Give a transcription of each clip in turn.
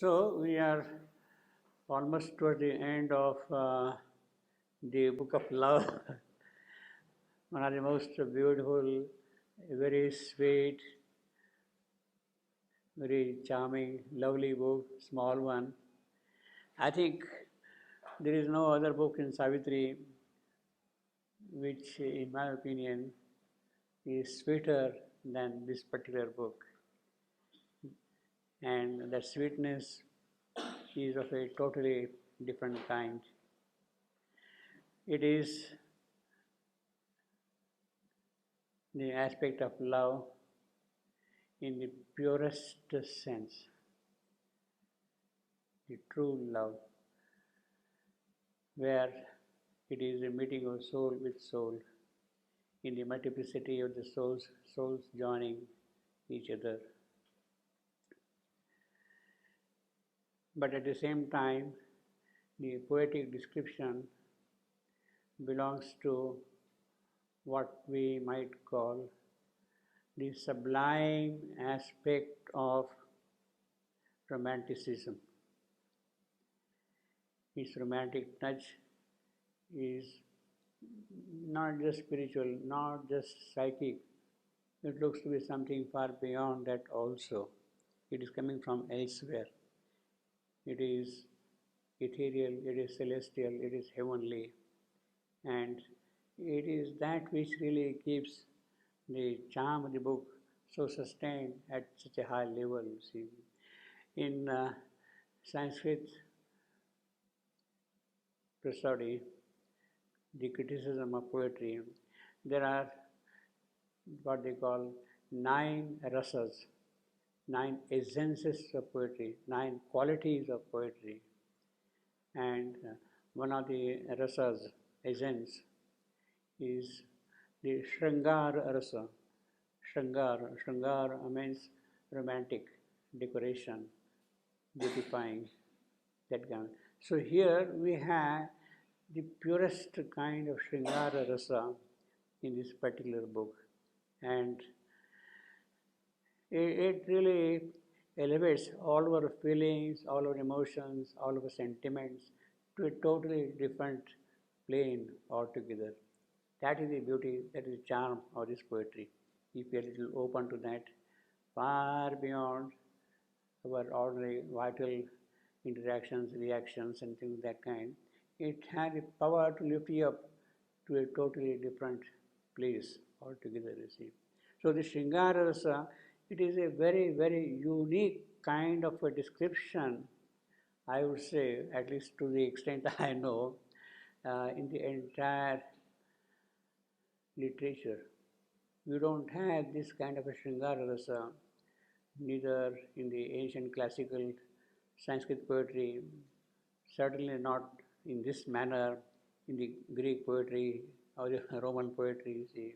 So we are almost toward the end of the book of love, one of the most beautiful, very sweet, very charming, lovely book, small one. I think there is no other book in Savitri which, in my opinion, is sweeter than this particular book. And that sweetness is of a totally different kind. It is the aspect of love in the purest sense, the true love, where it is a meeting of soul with soul, in the multiplicity of the souls joining each other. But at the same time, the poetic description belongs to what we might call the sublime aspect of romanticism. Its romantic touch is not just spiritual, not just psychic. It looks to be something far beyond that also. It is coming from elsewhere. It is ethereal, it is celestial, it is heavenly. And it is that which really keeps the charm of the book so sustained at such a high level, you see. In Sanskrit prosody, the criticism of poetry, there are what they call 9 rasas, 9 essences of poetry, 9 qualities of poetry. And one of the rasas, essence, is the Shringara rasa. Shringara means romantic, decoration, beautifying, that kind. So here we have the purest kind of Shringara rasa in this particular book. And it really elevates all our feelings, all our emotions, all our sentiments to a totally different plane altogether. That is the beauty, that is the charm of this poetry. If we are a little open to that, far beyond our ordinary vital interactions, reactions, and things of that kind, it has the power to lift you up to a totally different place altogether, you see. So the Shringara Rasa, it is a very, very unique kind of a description, I would say, at least to the extent I know, in the entire literature. You don't have this kind of a Shringara Rasa, neither in the ancient classical Sanskrit poetry, certainly not in this manner in the Greek poetry or the Roman poetry, you see.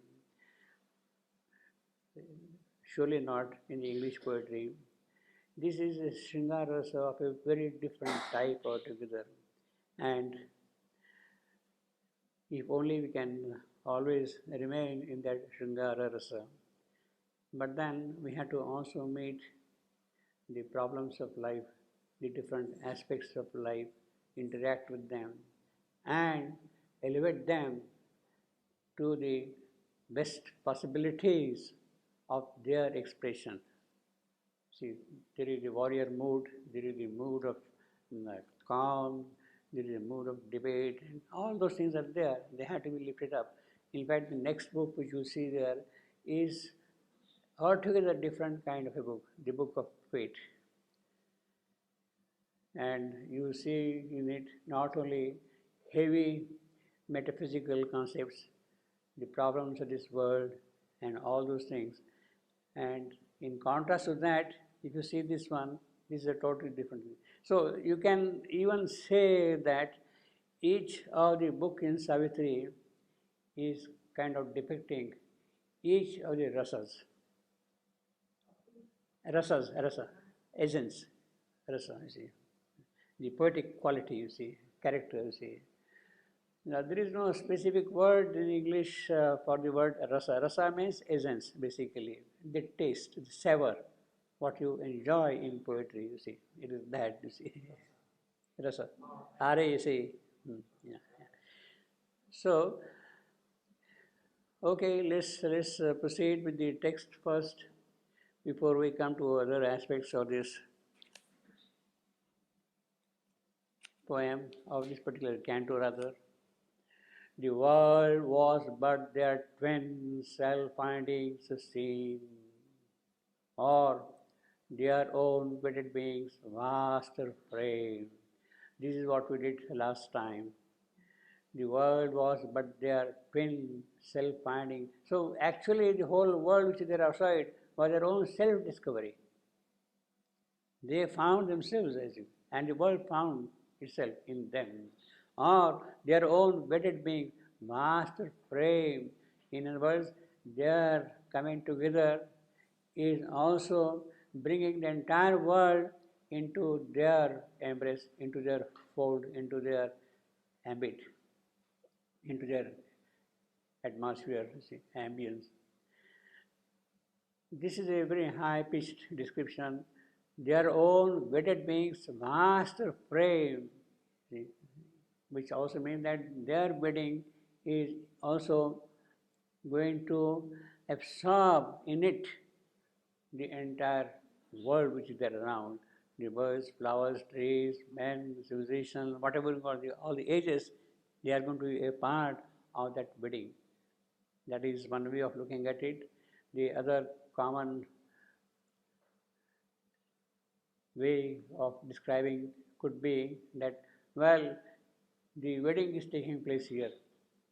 Surely not in the English poetry. This is a Shringara Rasa of a very different type altogether. And if only we can always remain in that Shringara Rasa. But then we have to also meet the problems of life, the different aspects of life, interact with them, and elevate them to the best possibilities of their expression. See, there is the warrior mood, there is the mood of calm, there is a mood of debate, and all those things are there. They have to be lifted up. In fact, the next book which you see there is altogether different kind of a book, the book of fate. And you see in it not only heavy metaphysical concepts, the problems of this world, and all those things. And in contrast to that, if you see this one, this is a totally different thing. So you can even say that each of the book in Savitri is kind of depicting each of the rasas. Rasa, essence, rasa, you see. The poetic quality, you see, character, you see. Now, there is no specific word in English for the word rasa. Rasa means essence, basically, the taste, the savor, what you enjoy in poetry, you see. It is that, you see. Rasa. R-A-S-A. Yeah. So, okay, let's proceed with the text first before we come to other aspects of this poem, of this particular canto rather. The world was but their twin self-findings seen, or their own wedded beings, vaster frame. This is what we did last time. The world was but their twin self-finding. So actually the whole world which is there outside was their own self-discovery. They found themselves as you, and the world found itself in them. Or their own wedded being, master frame. In other words, their coming together is also bringing the entire world into their embrace, into their fold, into their ambit, into their atmosphere, ambience. This is a very high-pitched description. Their own wedded beings, master frame, which also means that their wedding is also going to absorb in it the entire world which is there around. The birds, flowers, trees, men, civilization, whatever you call all the ages, they are going to be a part of that wedding. That is one way of looking at it. The other common way of describing could be that, well, the wedding is taking place here,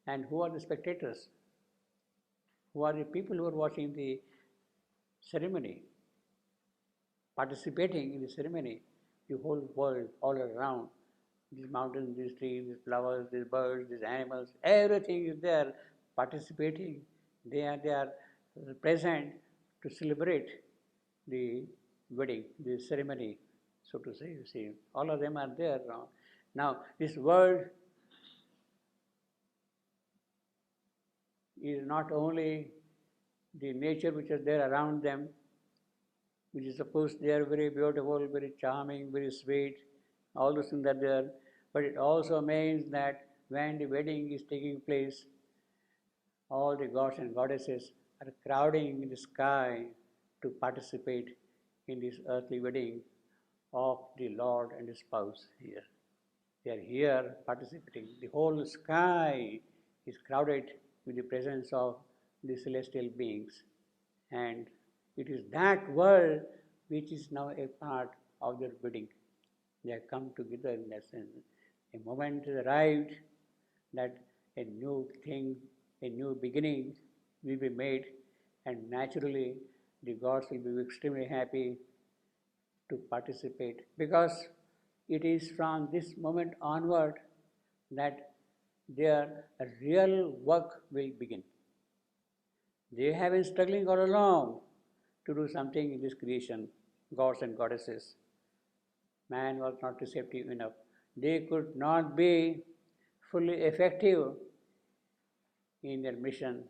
and who are the spectators? Who are the people who are watching the ceremony, participating in the ceremony? The whole world, all around. These mountains, these trees, these flowers, these birds, these animals, everything is there participating. They are present to celebrate the wedding, the ceremony, so to say. You see, all of them are there now. Now, this world is not only the nature which is there around them, which is supposed they are very beautiful, very charming, very sweet, all those things are there, but it also means that when the wedding is taking place, all the gods and goddesses are crowding in the sky to participate in this earthly wedding of the Lord and the spouse here. They are here participating. The whole sky is crowded with the presence of the celestial beings. And it is that world which is now a part of their wedding. They have come together in that sense. A moment has arrived that a new thing, a new beginning will be made, and naturally the gods will be extremely happy to participate, because it is from this moment onward that their real work will begin. They have been struggling all along to do something in this creation, gods and goddesses. Man was not receptive enough. They could not be fully effective in their mission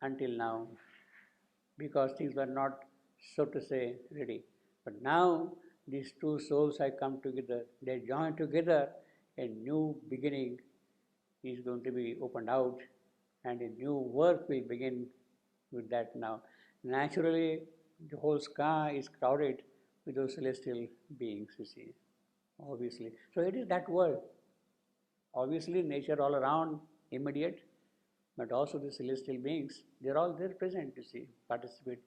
until now, because things were not, so to say, ready. But now these two souls have come together. They join together. A new beginning is going to be opened out, and a new work will begin with that now. Naturally, the whole sky is crowded with those celestial beings, you see, obviously. So it is that world. Obviously, nature all around, immediate, but also the celestial beings, they're all there present, you see, participate.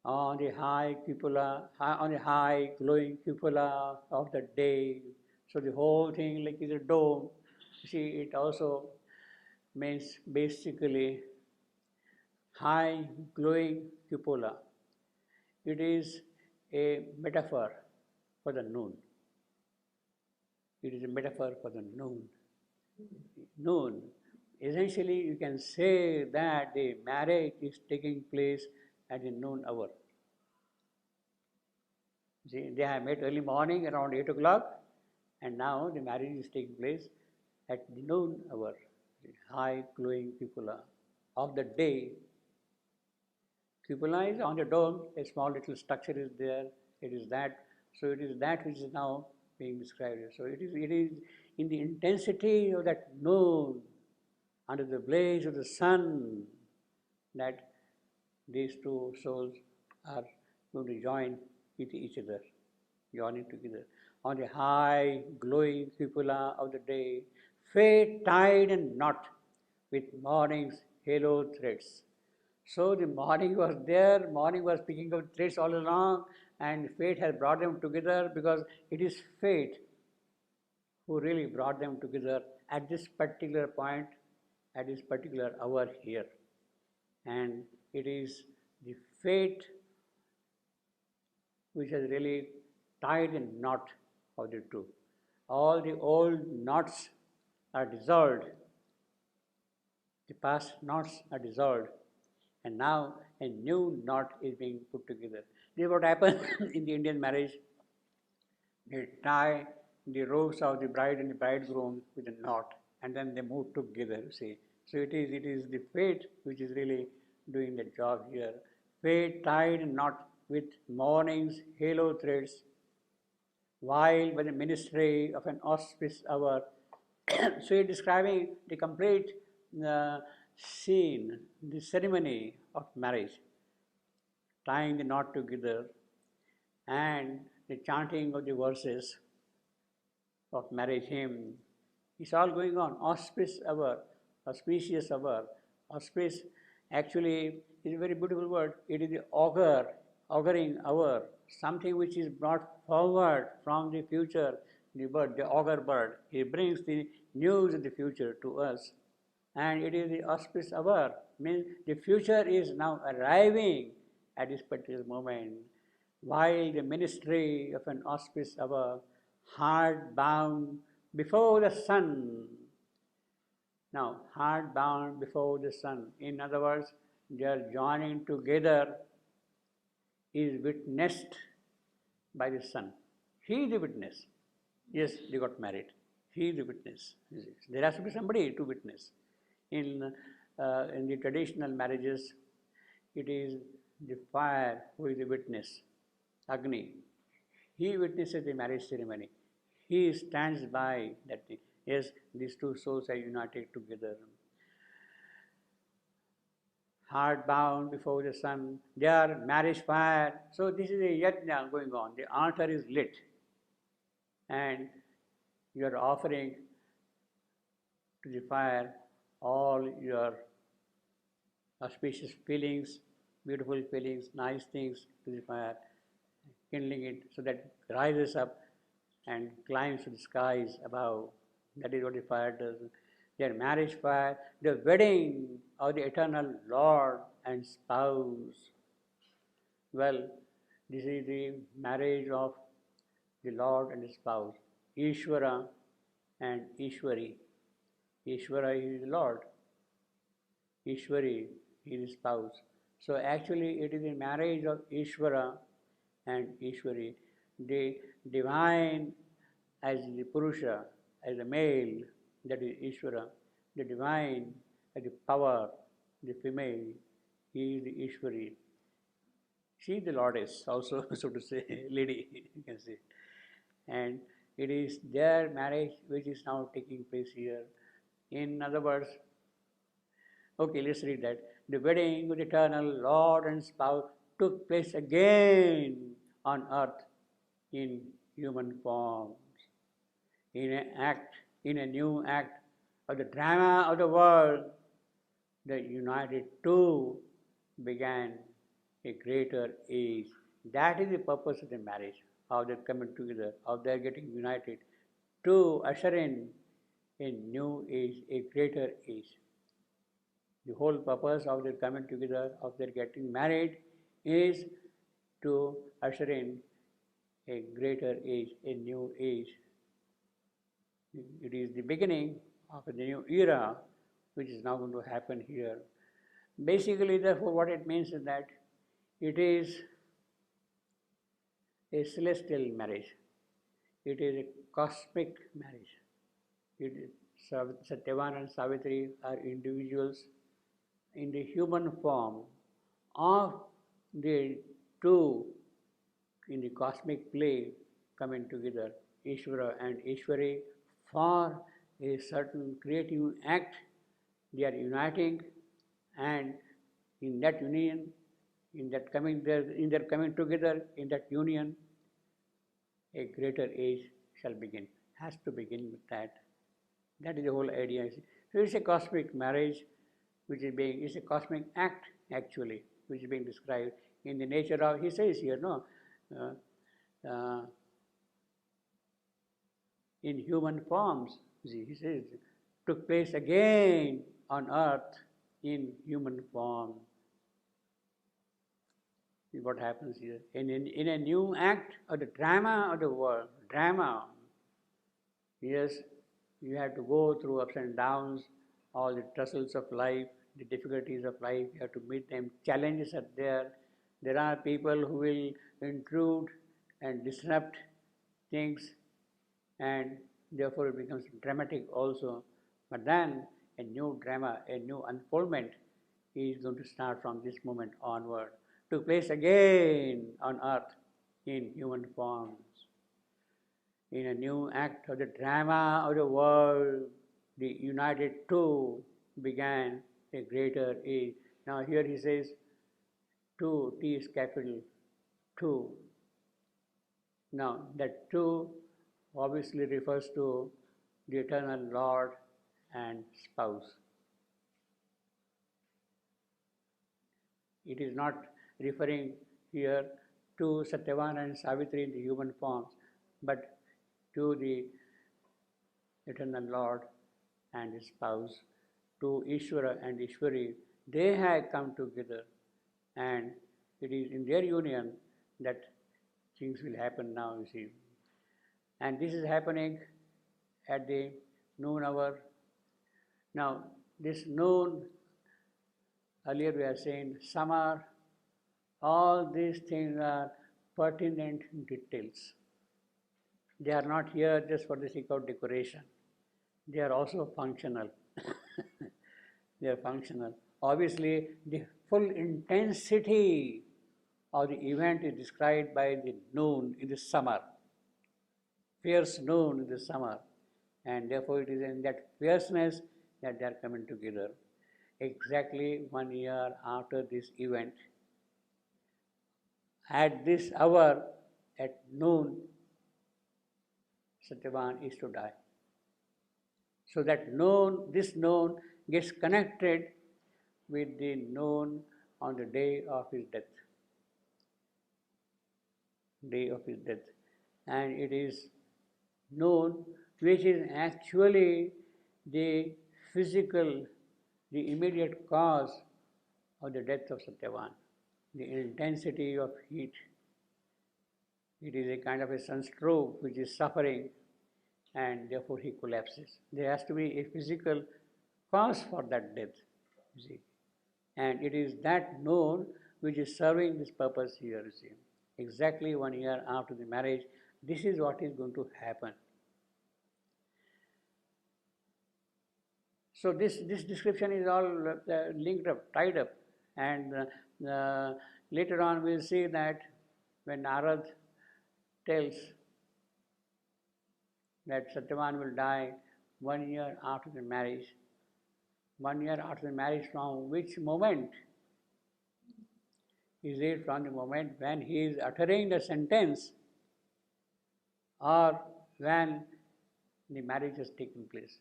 On the high cupola, on the high glowing cupola of the day. So the whole thing like is a dome. You see, it also means basically high glowing cupola. It is a metaphor for the noon. It is a metaphor for the noon. Noon. Essentially, you can say that the marriage is taking place at the noon hour. See, they have met early morning around 8 o'clock, and now the marriage is taking place at the noon hour, the high glowing cupola of the day. Cupola is on the dome, a small little structure is there, it is that, so it is that which is now being described. So it is in the intensity of that noon, under the blaze of the sun, that these two souls are going to join with each other, joining together. On the high, glowing cupola of the day, fate tied and knot with morning's halo threads. So the morning was there, morning was picking up threads all along, and fate has brought them together because it is fate who really brought them together at this particular point, at this particular hour here. And it is the fate which has really tied a knot of the two. All the old knots are dissolved, the past knots are dissolved, and now a new knot is being put together. This is what happens in the Indian marriage. They tie the robes of the bride and the bridegroom with a knot, and then they move together, see. So it is the fate which is really doing the job here. Fate tied a knot with morning's halo threads, while by the ministry of an auspicious hour. So he's describing the complete scene, the ceremony of marriage, tying the knot together, and the chanting of the verses of marriage hymn. It's all going on. Auspicious hour, auspicious hour. Auspice actually is a very beautiful word. It is the auguring hour, something which is brought forward from the future. The bird, the augur bird, he brings the news of the future to us. And it is the auspicious hour, means the future is now arriving at this particular moment, while the ministry of an auspicious hour, heart bound before the sun. Now, heart bound before the sun. In other words, their joining together is witnessed by the sun. He is the witness. Yes, they got married. He is the witness. There has to be somebody to witness. In the traditional marriages, it is the fire who is the witness, Agni. He witnesses the marriage ceremony. He stands by that thing. Yes, these two souls are united together. Heart bound before the sun, their marriage fire. So this is a yajna going on. The altar is lit, and you are offering to the fire all your auspicious feelings, beautiful feelings, nice things to the fire, kindling it so that it rises up and climbs to the skies above. That is what the fire does. Their marriage fire, the wedding of the eternal Lord and spouse. Well, this is the marriage of the Lord and the spouse, Ishvara and Ishwari. Ishvara is the Lord, Ishwari is the spouse. So actually it is the marriage of Ishvara and Ishwari, the divine as the Purusha, as the male, that is Ishvara, the divine as the power, the female, he is the Ishwari. She is the Lordess also, so to say, lady, you can say. And it is their marriage which is now taking place here. In other words, okay, let's read that. The wedding with the eternal Lord and spouse took place again on earth in human forms. In a new act of the drama of the world, the united two began a greater age. That is the purpose of the marriage, how they're coming together, how they're getting united to usher in a new age, a greater age. The whole purpose of their coming together, of their getting married, is to usher in a greater age, a new age. It is the beginning of a new era which is now going to happen here. Basically, therefore, what it means is that it is a celestial marriage. It is a cosmic marriage. Satyavan and Savitri are individuals in the human form of the two in the cosmic play coming together, Ishvara and Ishwari, for a certain creative act. They are uniting, and in that union, in their coming together, in that union, a greater age shall begin. Has to begin with that. That is the whole idea. So it's a cosmic marriage, which is being, it's a cosmic act actually, which is being described in the nature of, he says here, no, uh, in human forms. See, he says, took place again on earth in human form. See what happens here. In a new act of the drama of the world, drama. Yes, you have to go through ups and downs, all the tussles of life, the difficulties of life, you have to meet them. Challenges are there. There are people who will intrude and disrupt things, and therefore it becomes dramatic also. But then a new drama, a new unfoldment is going to start from this moment onward. Took place again on earth in human forms. In a new act of the drama of the world, the united two began a greater age. Now here he says, two, T is capital, two. Now that two obviously refers to the eternal Lord and spouse. It is not referring here to Satyavan and Savitri in the human forms, but to the eternal Lord and his spouse, to Ishvara and Ishwari. They have come together, and it is in their union that things will happen now, you see. And this is happening at the noon hour. Now, this noon, earlier we are saying summer, all these things are pertinent details. They are not here just for the sake of decoration. They are also functional. They are functional. Obviously, the full intensity of the event is described by the noon in the summer. Fierce noon in the summer. And therefore, it is in that fierceness that they are coming together. Exactly 1 year after this event, at this hour, at noon, Satyavan is to die. So that noon, this noon gets connected with the noon on the day of his death. Day of his death. And it is noon which is actually the physical, the immediate cause of the death of Satyavan. The intensity of heat. It is a kind of a sunstroke which is suffering, and therefore he collapses. There has to be a physical cause for that death, you see. And it is that noon which is serving this purpose here, you see. Exactly 1 year after the marriage, this is what is going to happen. So this description is all linked up, tied up, and later on we'll see that when Narad tells that Satyavan will die 1 year after the marriage. 1 year after the marriage, from which moment? Is it from the moment when he is uttering the sentence, or when the marriage has taken place?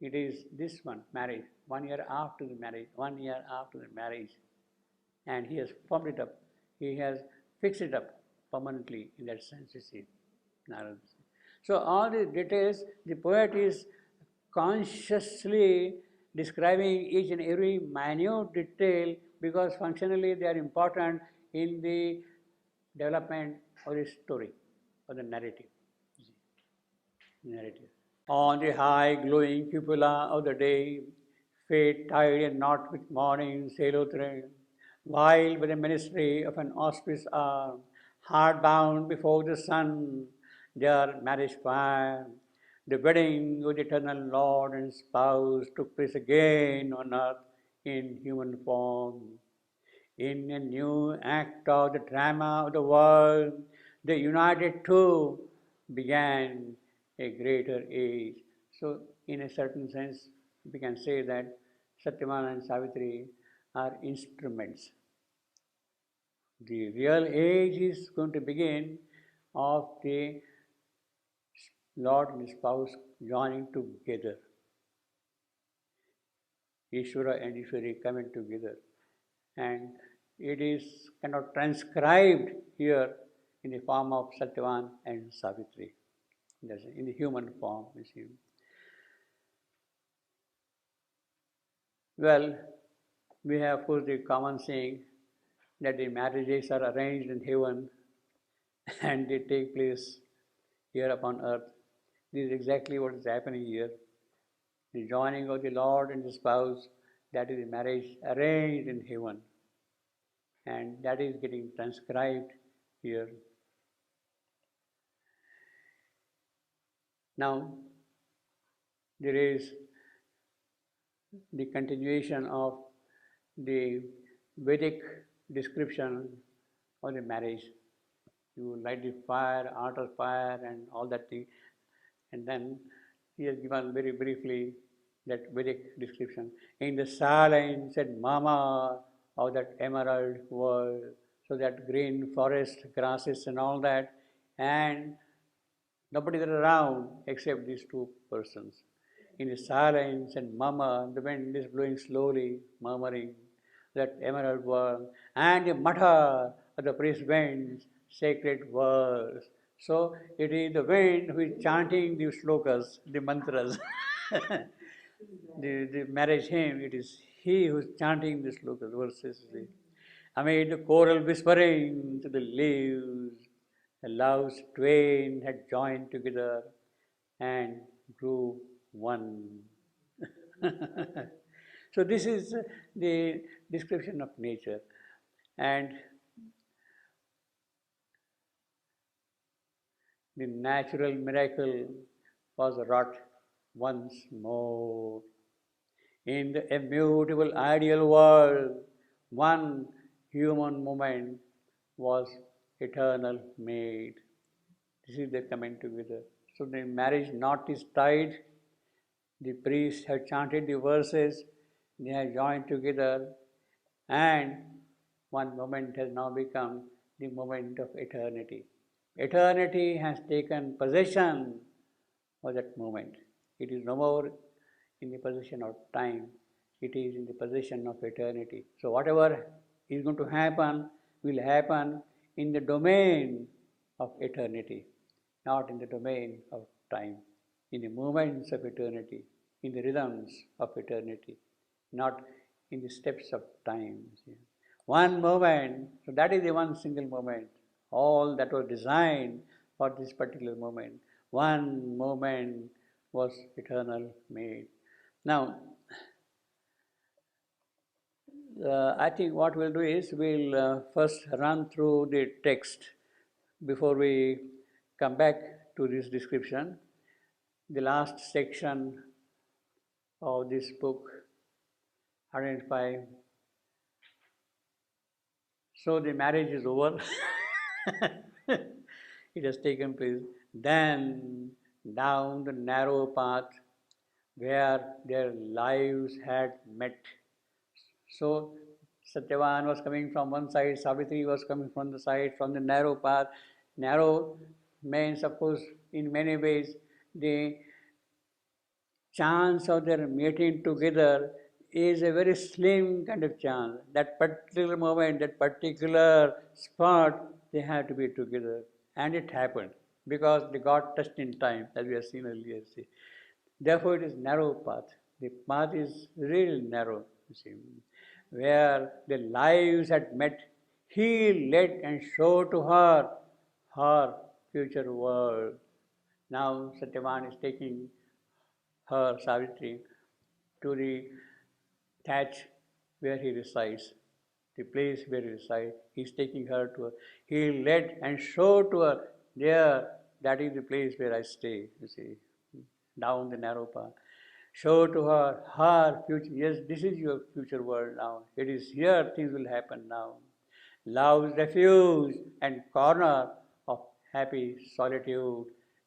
It is this one, marriage, 1 year after the marriage, 1 year after the marriage. And he has formed it up, he has fixed it up permanently in that sense, you see. So all these details, the poet is consciously describing each and every minute detail, because functionally they are important in the development of the story, or the narrative. On the high glowing cupola of the day, fate tied a knot with morning sailotry, while by the ministry of an auspicious arm, hard bound before the sun, their marriage fire, the wedding with the eternal Lord and spouse took place again on earth in human form. In a new act of the drama of the world, the united two began a greater age. So, in a certain sense, we can say that Satyavana and Savitri are instruments. The real age is going to begin of the Lord and spouse joining together. Ishvara and Ishwari coming together. And it is kind of transcribed here in the form of Satyavan and Savitri. That's in the human form, you see. Well, we have, of course, the common saying that the marriages are arranged in heaven and they take place here upon earth. This is exactly what is happening here. The joining of the Lord and the spouse, that is the marriage arranged in heaven. And that is getting transcribed here. Now, there is the continuation of the Vedic description of the marriage. You light the fire, altar fire, and all that thing. And then he has given very briefly that Vedic description. In the silence and murmur of that emerald world, so that green forest, grasses, and all that, and nobody is around except these two persons. In the silence and murmur, the wind is blowing slowly, murmuring that emerald world, and the mutter of the priest winds, sacred words. So it is the wind who is chanting the slokas, the mantras. the marriage hymn, it is he who is chanting the slokas, verses. Amid the choral whispering to the leaves, the loves twain had joined together and grew one. So this is the description of nature. And the natural miracle was wrought once more. In the immutable ideal world, one human moment was eternal made. This is the coming together. So the marriage knot is tied. The priests have chanted the verses. They have joined together, and one moment has now become the moment of eternity. Eternity has taken possession of that moment. It is no more in the possession of time. It is in the possession of eternity. So whatever is going to happen will happen in the domain of eternity, not in the domain of time, in the moments of eternity, in the rhythms of eternity, not in the steps of time. One moment, so that is the one single moment. All that was designed for this particular moment. One moment was eternal made. Now, I think what we'll do is we'll first run through the text before we come back to this description. The last section of this book, 105. So the marriage is over. It has taken place. Then down the narrow path where their lives had met. So Satyavan was coming from one side, Savitri was coming from the side, from the narrow path. Narrow means, of course, in many ways, the chance of their meeting together is a very slim kind of chance. That particular moment, that particular spot, they have to be together. And it happened because they got touched in time, as we have seen earlier. See. Therefore, it is narrow path. The path is really narrow, you see, where the lives had met. He led and showed to her her future world. Now Satyavan is taking her, Savitri, to the thatch where he resides, the place where he resides. He's taking her to her. He led and showed to her, there, that is the place where I stay, you see, down the narrow path. Show to her her future. Yes, this is your future world now. It is here things will happen now. Love's refuge and corner of happy solitude.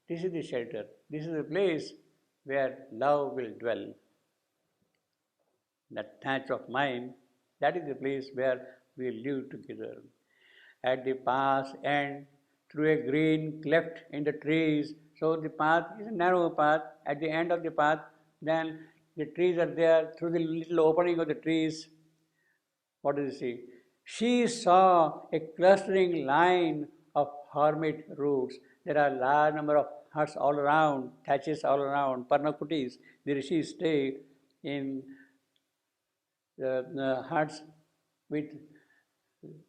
This is the shelter. This is the place where love will dwell. That thatch of mine, that is the place where we live together. At the path's end, through a green cleft in the trees. So the path is a narrow path. At the end of the path, then the trees are there. Through the little opening of the trees, what does he see? She saw a clustering line of hermit roots. There are a large number of huts all around, thatches all around, parnakutis. The rishis stay in the huts with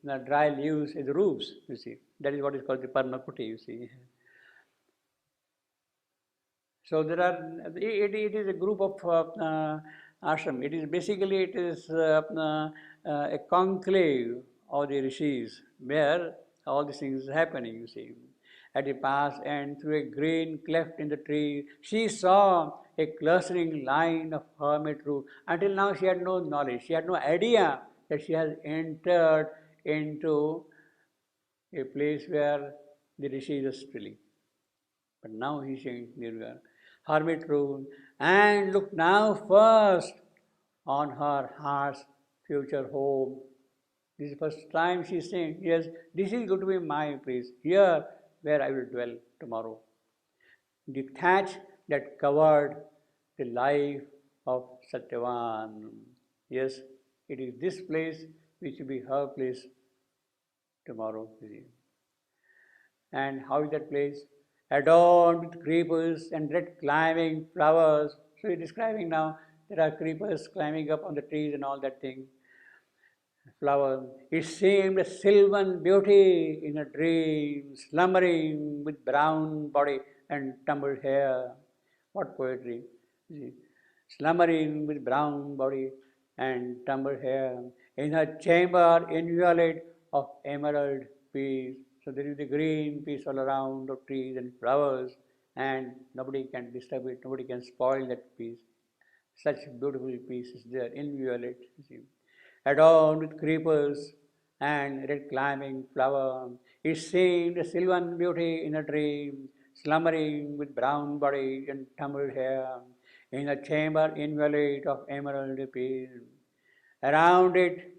the dry leaves as roofs, you see. That is what is called the parnakuti, you see. So there are, it is a group of ashram. It is basically, it is a conclave of the rishis where all these things is happening, you see. At the path's end, through a green cleft in the tree, she saw a clustering line of hermit roots. Until now, she had no knowledge. She had no idea that she has entered into a place where the rishis are dwelling. But now he's saying, Nirvana, hermit rule, and look now first on her heart's future home. This is the first time she's saying, yes, this is going to be my place, here where I will dwell tomorrow. The thatch that covered the life of Satyavan. Yes, it is this place which will be her place tomorrow. And how is that place? Adorned with creepers and red climbing flowers. So he's describing now, there are creepers climbing up on the trees and all that thing. Flower. It seemed a sylvan beauty in a dream, slumbering with brown body and tumbled hair. What poetry! Slumbering with brown body and tumbled hair, in her chamber inviolate of emerald peace. So there is the green peace all around of trees and flowers, and nobody can disturb it, nobody can spoil that peace. Such beautiful peace is there, inviolate, you see. Adorned with creepers and red climbing flower, it seemed a sylvan beauty in a dream, slumbering with brown body and tumbled hair, in a chamber inviolate of emerald peace. Around it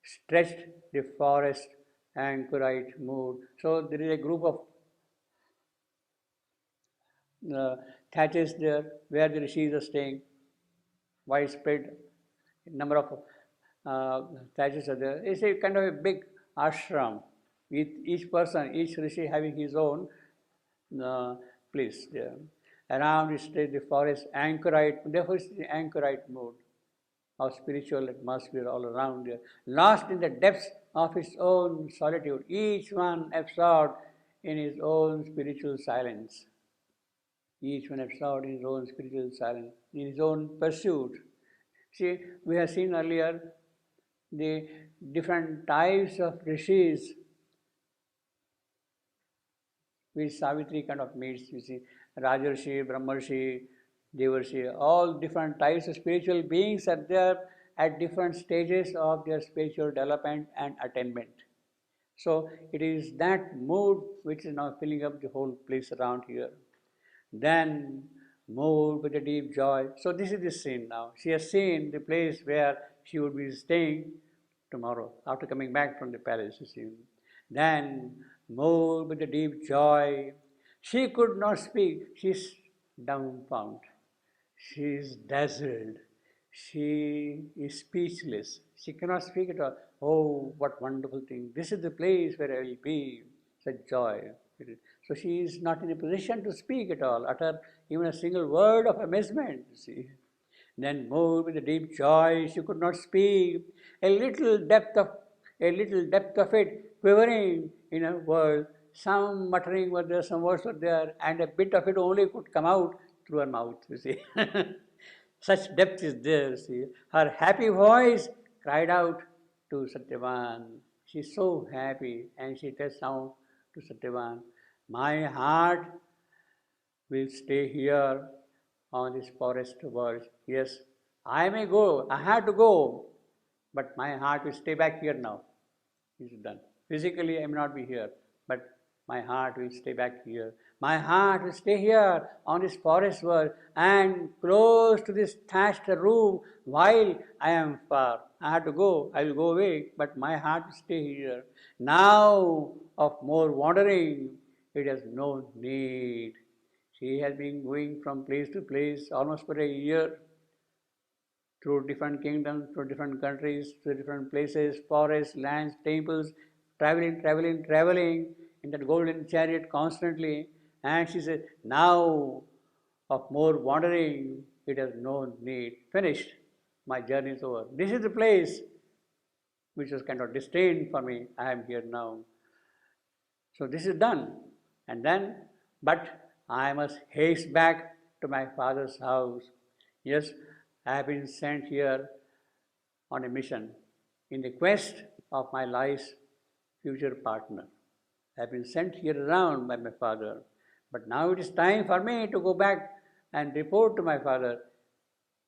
stretched the forest anchorite mood. So there is a group of thatches there where the rishis are staying. Widespread number of thatches are there. It's a kind of a big ashram with each person, each rishi having his own place there. Around it stays the forest anchorite, therefore it's the anchorite mood of spiritual atmosphere all around there. Lost in the depths of its own solitude, each one absorbed in his own spiritual silence. Each one absorbed in his own spiritual silence, in his own pursuit. See, we have seen earlier the different types of rishis which Savitri kind of meets, you see, Rajarshi, Brahmarshi, Devarshi, all different types of spiritual beings are there at different stages of their spiritual development and attainment. So it is that mood which is now filling up the whole place around here. Then moved with a deep joy. So this is the scene now. She has seen the place where she would be staying tomorrow after coming back from the palace. You see. Then moved with a deep joy. She could not speak. She's dumbfounded. She is dazzled. She is speechless. She cannot speak at all. Oh, what wonderful thing. This is the place where I will be. Such joy. So she is not in a position to speak at all, utter even a single word of amazement, you see. Then moved with a deep joy, she could not speak. A little depth of it quivering in her world. Some muttering were there, some words were there, and a bit of it only could come out through her mouth, you see. Such depth is there, see. Her happy voice cried out to Satyavan. She's so happy, and she tells now to Satyavan, my heart will stay here on this forest world. Yes, I may go, I have to go, but my heart will stay back here now. It's done. Physically, I may not be here, but my heart will stay back here. My heart will stay here on this forest world and close to this thatched roof while I am far. I have to go, I will go away, but my heart will stay here. Now of more wandering, it has no need. She has been going from place to place almost for a year, through different kingdoms, through different countries, through different places, forests, lands, temples, traveling in that golden chariot constantly. And she said, now of more wandering, it has no need. Finished. My journey is over. This is the place which was kind of destined for me. I am here now. So this is done. And then, but I must haste back to my father's house. Yes, I have been sent here on a mission in the quest of my life's future partner. I have been sent here around by my father. But now it is time for me to go back and report to my father,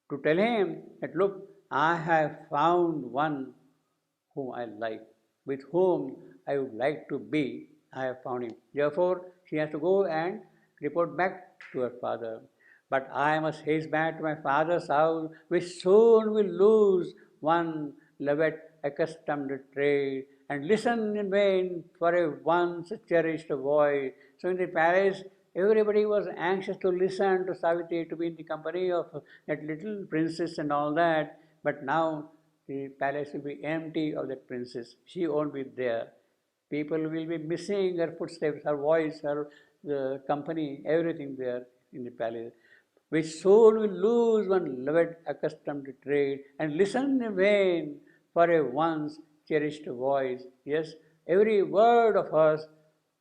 to tell him that, look, I have found one whom I like, with whom I would like to be. I have found him. Therefore, she has to go and report back to her father. But I must haste back to my father's house, which soon will lose one loved, accustomed trade, and listen in vain for a once cherished voice. So in the palace, everybody was anxious to listen to Savitri, to be in the company of that little princess and all that. But now the palace will be empty of that princess. She won't be there. People will be missing her footsteps, her voice, her company, everything there in the palace. Which soul will lose one loved, accustomed trade, and listen in vain for a once cherished voice. Yes, every word of hers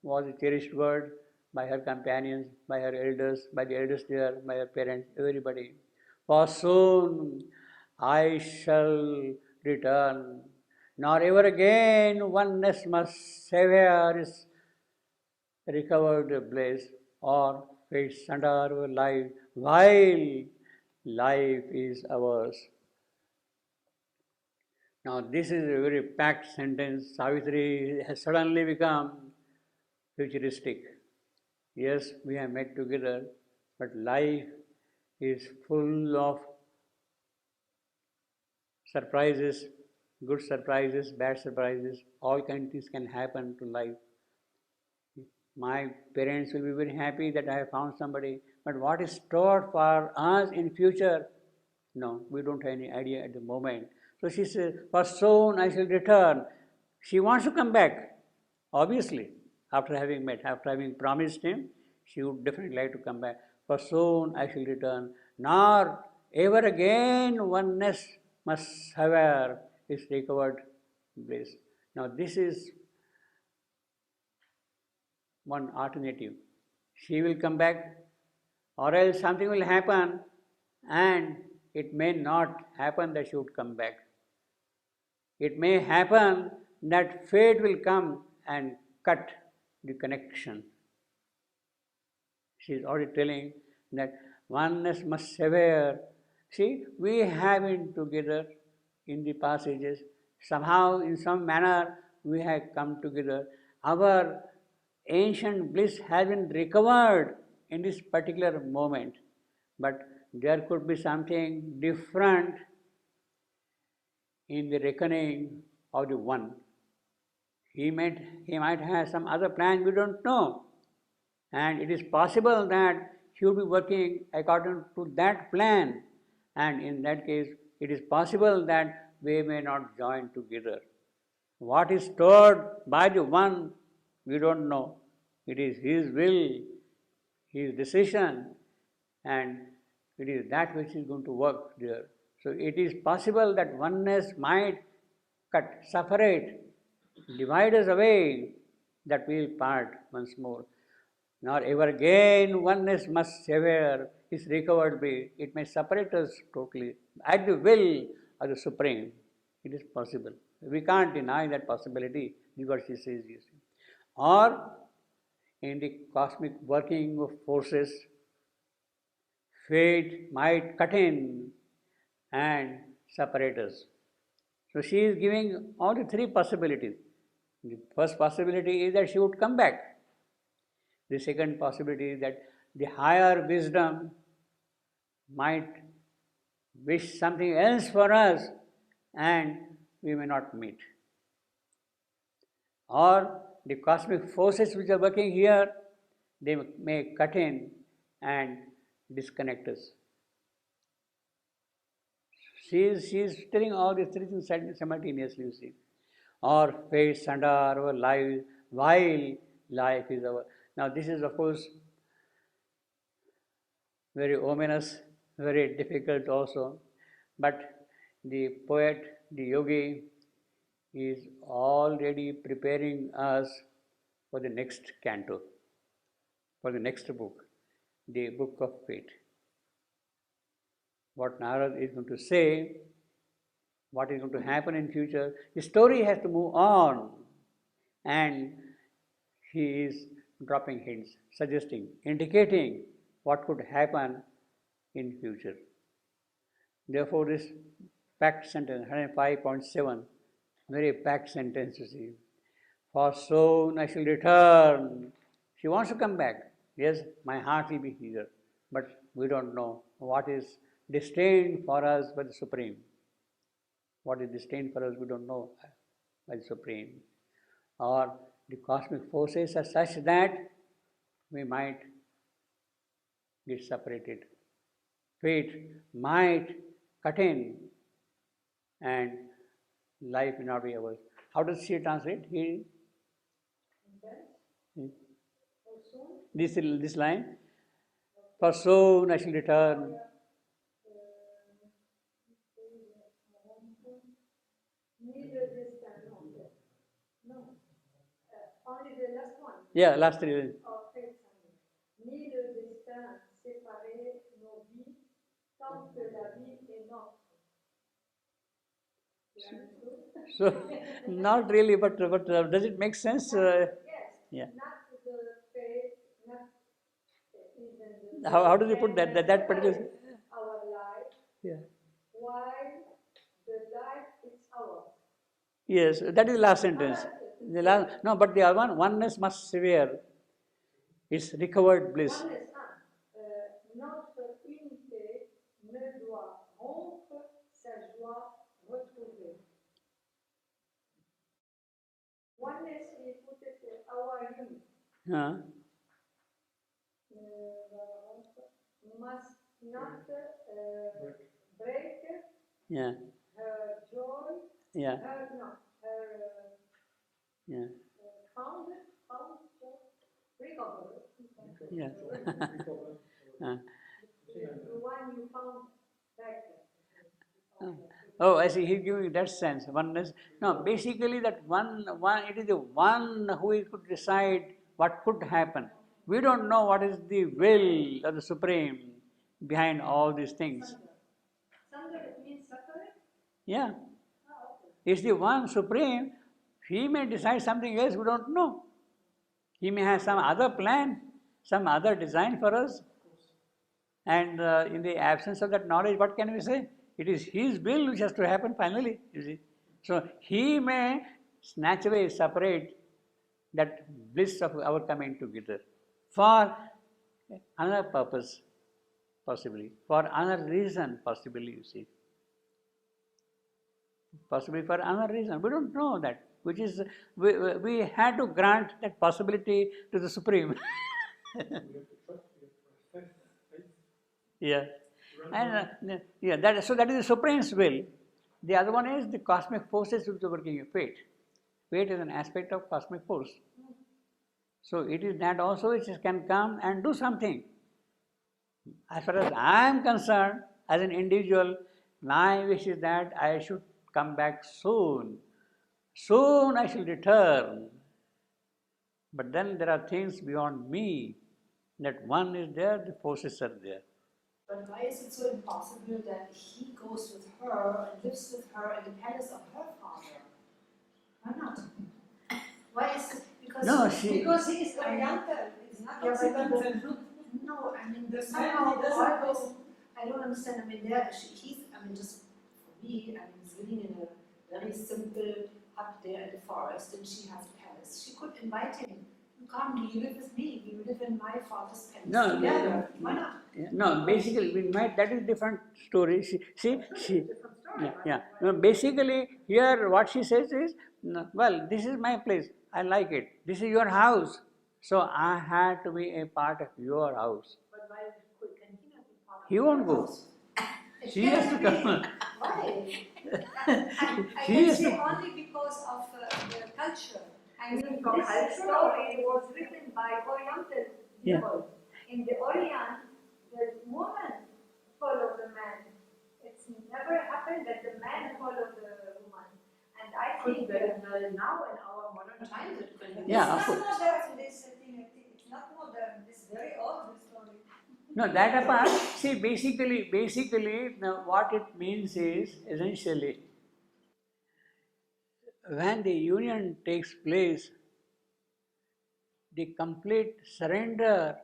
was a cherished word by her companions, by her elders, by the elders there, by her parents, everybody. For soon I shall return, nor ever again oneness must sever his recovered bliss or fades under our life while life is ours. Now, this is a very packed sentence. Savitri has suddenly become futuristic. Yes, we have met together, but life is full of surprises, good surprises, bad surprises. All kinds of things can happen to life. My parents will be very happy that I have found somebody, but what is stored for us in future? No, we don't have any idea at the moment. So she says, for soon I shall return. She wants to come back, obviously, after having met, after having promised him, she would definitely like to come back. For soon I shall return, nor ever again oneness must sever his recovered bliss. Now this is one alternative. She will come back, or else something will happen, and it may not happen that she would come back. It may happen that fate will come and cut the connection. She is already telling that oneness must sever. See, we have been together in the past ages. Somehow, in some manner, we have come together. Our ancient bliss has been recovered in this particular moment. But there could be something different in the reckoning of the one. He might have some other plan we don't know. And it is possible that he will be working according to that plan. And in that case, it is possible that we may not join together. What is stored by the one, we don't know. It is his will, his decision, and it is that which is going to work there. So it is possible that oneness might cut, separate, divide us away, that we will part once more. Nor ever again oneness must sever his recovered bliss. It may separate us totally at the will of the Supreme. It is possible. We can't deny that possibility, is what she says, you see. Or in the cosmic working of forces, fate might cut in and separate us. So she is giving only three possibilities. The first possibility is that she would come back. The second possibility is that the higher wisdom might wish something else for us and we may not meet. Or the cosmic forces which are working here, they may cut in and disconnect us. She is telling all these three things simultaneously, you see. Or fates under our life while life is over. Now this is of course very ominous, very difficult also. But the poet, the yogi, is already preparing us for the next canto, for the next book, the book of fate. What Narad is going to say, what is going to happen in future, the story has to move on, and he is dropping hints, suggesting, indicating what could happen in future. Therefore, this packed sentence, 105.7, very packed sentence, you see. For soon I shall return. She wants to come back. Yes, my heart will be here. But we don't know what is destined for us by the Supreme. What is destined for us, we don't know by the Supreme. Or the cosmic forces are such that we might get separated. Fate might cut in and life will not be ours. How does she translate? This line, for soon I shall return. Only the last one. Yeah, last three. Ni le destin séparer nos vies tant que la vie est notre. So, not really, but does it make sense? Yes. Yeah. Not the faith, not even the. How do they put that particular? Our life. Yeah. While the life is ours. Yes, that is the last sentence. The last, no, but the other one, oneness must severe. It's recovered bliss. Oneness, notre unité ne doit rompre sa joie retrouvée. Oneness is put it our unity. Must not break. Yeah. Her joy. Yeah. Yeah. Found recover. Yeah. The one you found back. Oh, I see. He's giving that sense. Oneness. No, basically that one. It is the one who could decide what could happen. We don't know what is the will of the Supreme behind all these things. Sangha means suffering? Yeah. It's the one Supreme. He may decide something else, we don't know. He may have some other plan, some other design for us. And in the absence of that knowledge, what can we say? It is His will which has to happen finally, you see. So He may snatch away, separate that bliss of our coming together for another purpose, possibly, for another reason, possibly, you see. Possibly for another reason. We don't know that, which is, we had to grant that possibility to the Supreme. Yeah. And so that is the Supreme's will. The other one is the cosmic forces which are working in fate. Fate is an aspect of cosmic force. So it is that also which can come and do something. As far as I am concerned, as an individual, my wish is that I should come back soon. Soon I shall return. But then there are things beyond me. That one is there, the forces are there. But why is it so impossible that he goes with her and lives with her in the palace of her father? Why not? Why is it? Because No, because he is Oriental. It's not Occidental. No, I mean, there's Maybe somehow he doesn't always, know. I don't understand. I mean, there, he's, I mean, just for me, I mean, he's living in a very simple hut there in the forest, and she has a palace. She could invite him. You come, you live with me. You live in my father's palace No, together. Why not? no, basically, we might, that is different story. She, Different story, yeah, but yeah. No, basically, here what she says is, no, well, this is my place. I like it. This is your house. So I had to be a part of your house. But why can he not be part of He won't go. She has to come. Why? I She can has say to. only because of the culture. I mean, This story was written by Oriental Yeah. people. In the Orient, the woman followed the man. It's never happened that the man followed the woman. And I Could think be now in our modern times it could be. Yeah, of it's course. not modern, this thing. It's not modern. It's very old, this story. No, that apart, see, basically, now what it means is essentially when the union takes place, the complete surrender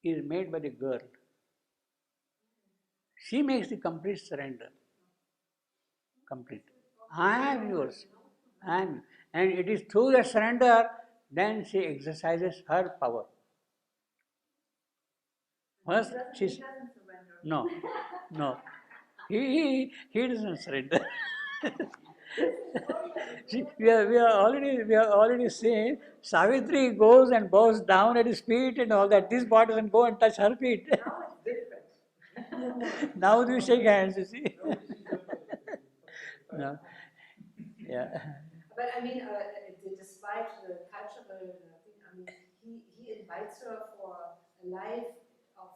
is made by the girl. She makes the complete surrender. Complete. I am yours. And it is through that surrender then she exercises her power. First, she's no, no. He doesn't surrender. See, we are already saying Savitri goes and bows down at his feet and all that. This boy doesn't go and touch her feet. now it's different. Now we shake hands, you see. No. Yeah. But I mean, despite the cultural thing, I mean, he invites her for a life of,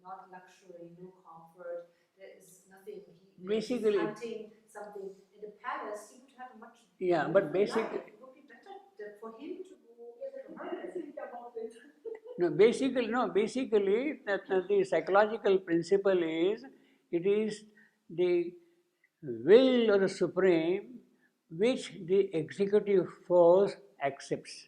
not luxury, no comfort. There is nothing. Basically- he's hunting something in the palace. He would have a much Yeah, but beautiful basically- life. It would be better for him to go to her. Think about it. No, basically, the psychological principle is it is the will of the Supreme which the executive force accepts.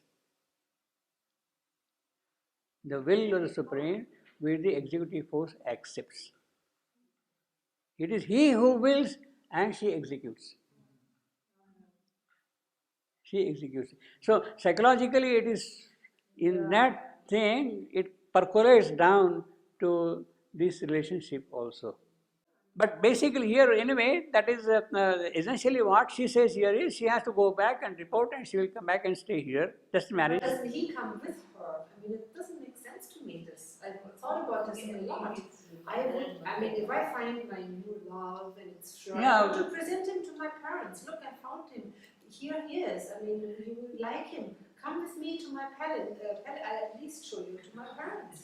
The will of the Supreme which the executive force accepts. It is he who wills and she executes. She executes. So psychologically, it is in that thing, it percolates down to this relationship also. But basically here anyway, that is essentially what she says here is she has to go back and report and she will come back and stay here. Just marriage. Doesn't he come with her? I mean, it doesn't make sense to me. This I thought about this a lot. I mean, if I find my new love and it's sure, Yeah. I want to present him to my parents. Look, I found him. Here he is. I mean, you will like him. Come with me to my palace. I'll at least show you to my parents.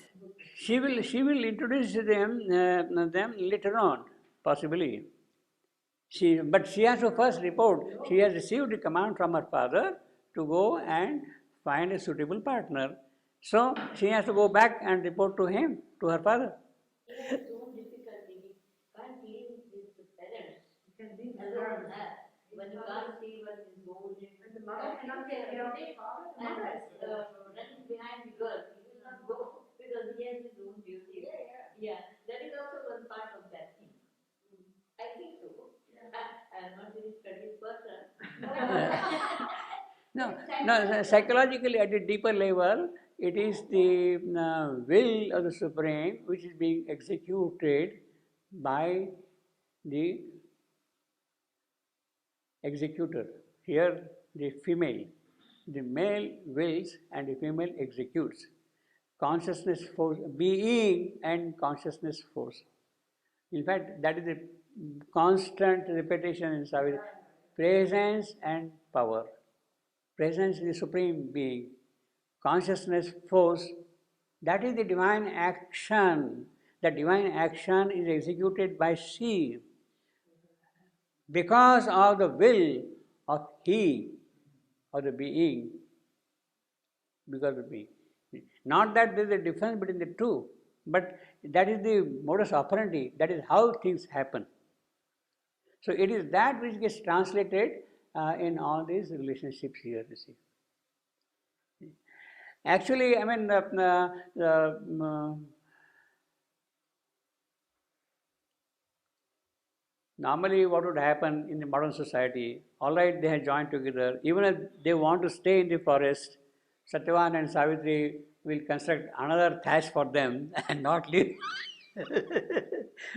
She will introduce them later on, possibly. But she has to first report. She has received a command from her father to go and find a suitable partner. So she has to go back and report to him, to her father. He has his own difficulty. He can't live with the parents. You can be Alone there. When you can't see what is going on. And the mother cannot take care of the father. The And mother is running behind the girl, he will not go because he has his own duty. Yeah, that is also one part of that thing. I think so. I am not very studied person. No, psychologically at a deeper level, it is the will of the Supreme which is being executed by the executor. Here, the female. The male wills and the female executes. Consciousness force, being and consciousness force. In fact, that is a constant repetition in Savitri. Presence and power. Presence is the Supreme Being. Consciousness force, that is the divine action. The divine action is executed by she because of the will of he or the being, because of the being. Not that there is a difference between the two, but that is the modus operandi, that is how things happen. So it is that which gets translated in all these relationships here, you see. Actually, I mean, normally what would happen in the modern society, all right, they have joined together, even if they want to stay in the forest, Satyavan and Savitri will construct another thatch for them and not leave.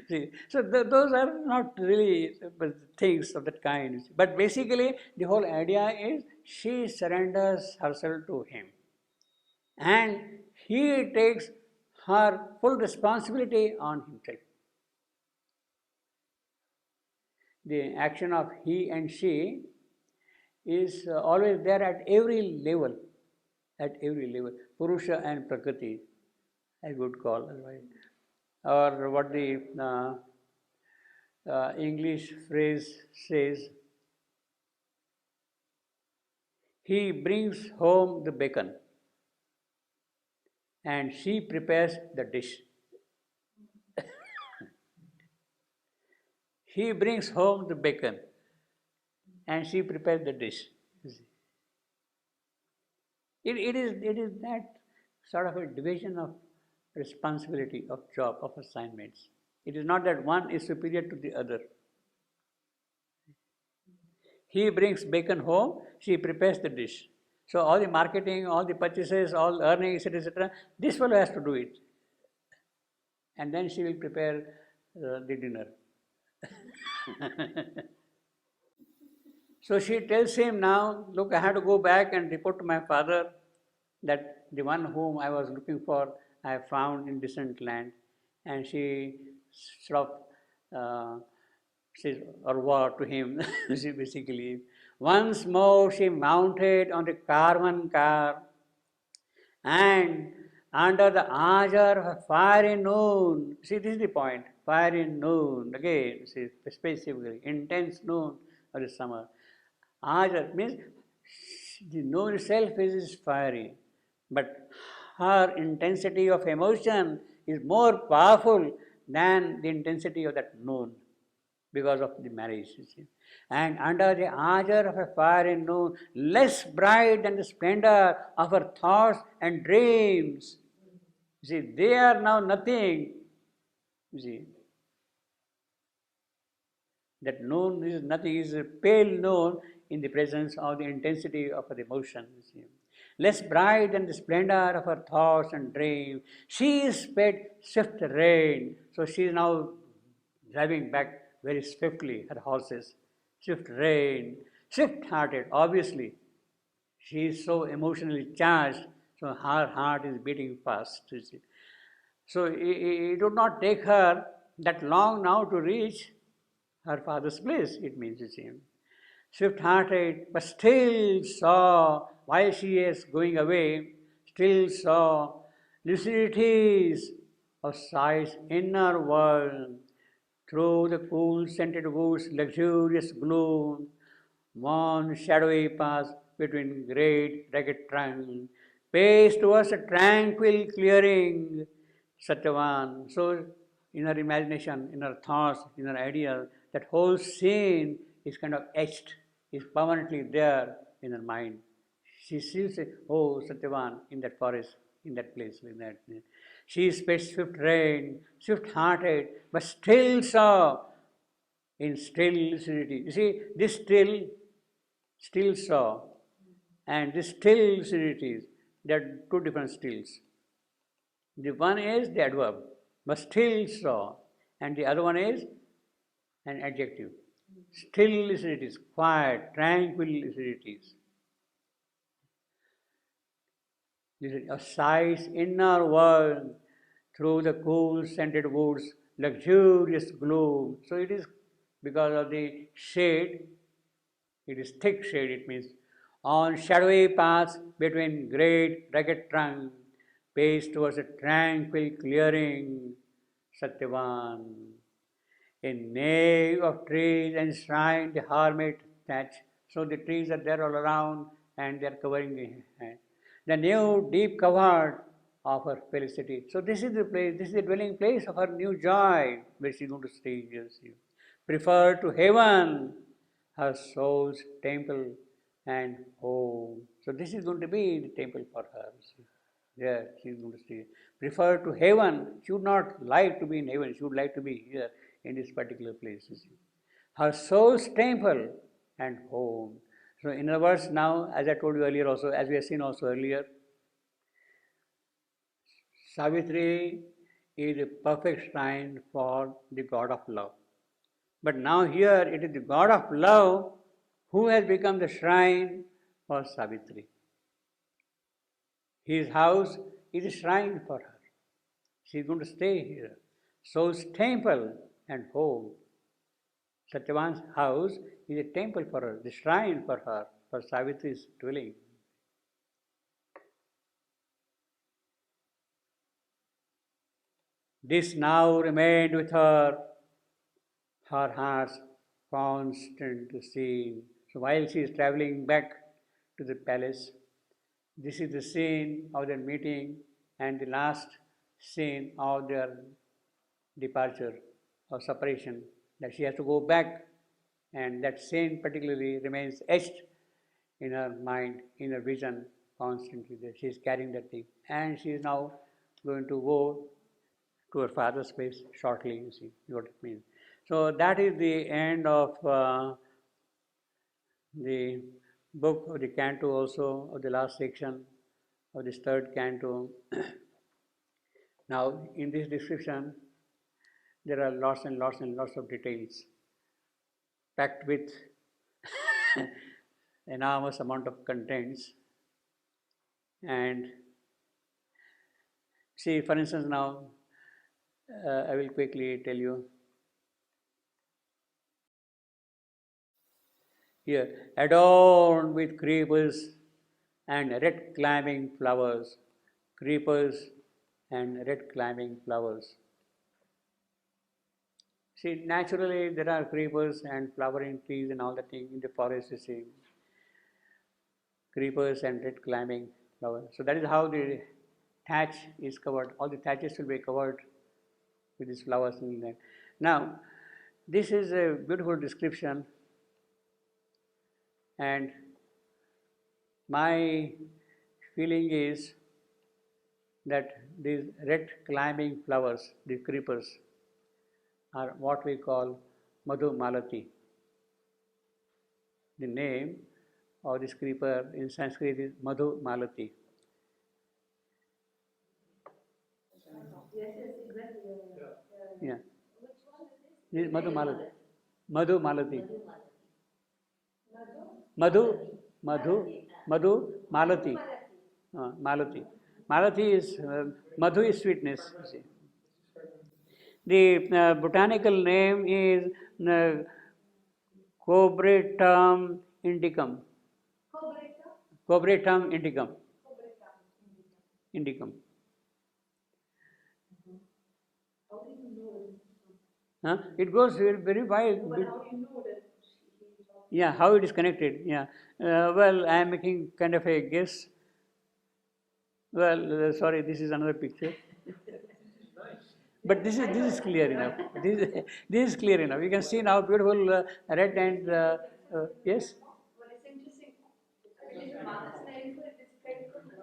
See, so those are not really things of that kind. But basically, the whole idea is she surrenders herself to him and he takes her full responsibility on himself. The action of he and she is always there at every level, Purusha and Prakriti, I would call, right? Or what the English phrase says, he brings home the bacon and she prepares the dish. He brings home the bacon and she prepares the dish. It is that sort of a division of responsibility, of job, of assignments. It is not that one is superior to the other. He brings bacon home, she prepares the dish. So all the marketing, all the purchases, all earning, etc., etc., this fellow has to do it. And then she will prepare the dinner. So she tells him now, look, I have to go back and report to my father that the one whom I was looking for, I have found in distant land. And she sort of says au revoir to him. She basically, once more she mounted on the caravan car and under the azure of a fiery noon, see this is the point, fiery noon, again, see, specifically, intense noon of the summer. Azure means the noon itself is fiery, but her intensity of emotion is more powerful than the intensity of that noon because of the marriage, you see. And under the azure of a fiery noon, less bright than the splendor of her thoughts and dreams. You see, they are now nothing. You see, that noon is nothing, is a pale noon in the presence of the intensity of her emotion. You see. Less bright than the splendor of her thoughts and dreams, she sped swift rain. So she is now driving back very swiftly her horses. Swift rain, swift hearted, obviously. She is so emotionally charged, so her heart is beating fast. You see. So it would not take her that long now to reach her father's place, it means, you see. Swift hearted, but still saw, while she is going away, still saw lucidities of sight's inner world. Through the cool scented woods, luxurious gloom, one shadowy path between great ragged trunks, paced towards a tranquil clearing, Satyavan. So, in her imagination, in her thoughts, in her ideas, that whole scene is kind of etched, is permanently there in her mind. She sees it, oh, Satyavan, in that forest, in that place, in that. She sped swift rain, swift hearted, but still saw in still lucidity. You see, this still saw, and this still lucidity, there are two different stills. The one is the adverb, but still saw, and the other one is an adjective. Still lucidities, quiet, tranquil lucidities. A sight's inner world through the cool scented woods, luxurious gloom. So it is because of the shade, it is thick shade, it means on shadowy paths between great rugged trunks, paced towards a tranquil clearing, Satyavan. A nave of trees enshrined the hermit thatch. So the trees are there all around and they are covering the new deep covered of her felicity. So this is the place, this is the dwelling place of her new joy, where she is going to stay here. Prefer to heaven, her soul's temple and home. So this is going to be the temple for her. There, she is going to stay. Prefer to heaven. She would not like to be in heaven. She would like to be here in this particular place. You see. Her soul's temple and home. So, in other words, now, as I told you earlier, also as we have seen also earlier, Savitri is a perfect shrine for the God of love. But now here it is the God of love who has become the shrine for Savitri. His house is a shrine for her. She is going to stay here. Soul's temple and home. Satyavan's house is a temple for her, the shrine for her, for Savitri's dwelling. This now remained with her, her heart's constant scene. So while she is traveling back to the palace, this is the scene of their meeting and the last scene of their departure or separation, that she has to go back, and that scene particularly remains etched in her mind, in her vision constantly, that she is carrying that thing. And she is now going to go to her father's place shortly, you see what it means. So that is the end of the book, or the canto also, of the last section of this third canto. Now, in this description, there are lots and lots and lots of details packed with enormous amount of contents. And see, for instance, now I will quickly tell you. Here, adorned with creepers and red climbing flowers, creepers and red climbing flowers. See, naturally there are creepers and flowering trees and all that thing in the forest, you see. Creepers and red climbing flowers. So that is how the thatch is covered. All the thatches will be covered with these flowers in that. Now, this is a beautiful description, and my feeling is that these red climbing flowers, the creepers, are what we call Madhu Malati. The name of this creeper in Sanskrit is Madhu Malati. Yes, exactly. Yeah. Which one is this? This is Madhu Malati. Madhu Malati. Madhu Madhu Malati. Malati. Malati is Madhu is sweetness. You see. The botanical name is Cobretum indicum. Cobretum indicum. Indicum. How do you know It goes very, very wide. But how do you know that Yeah, how it is connected. Yeah. Well, I am making kind of a guess. Well, sorry, this is another picture. But this is clear enough. This is clear enough. You can see now beautiful red and yes. Well, it's interesting. Mother's name for this faithfulness.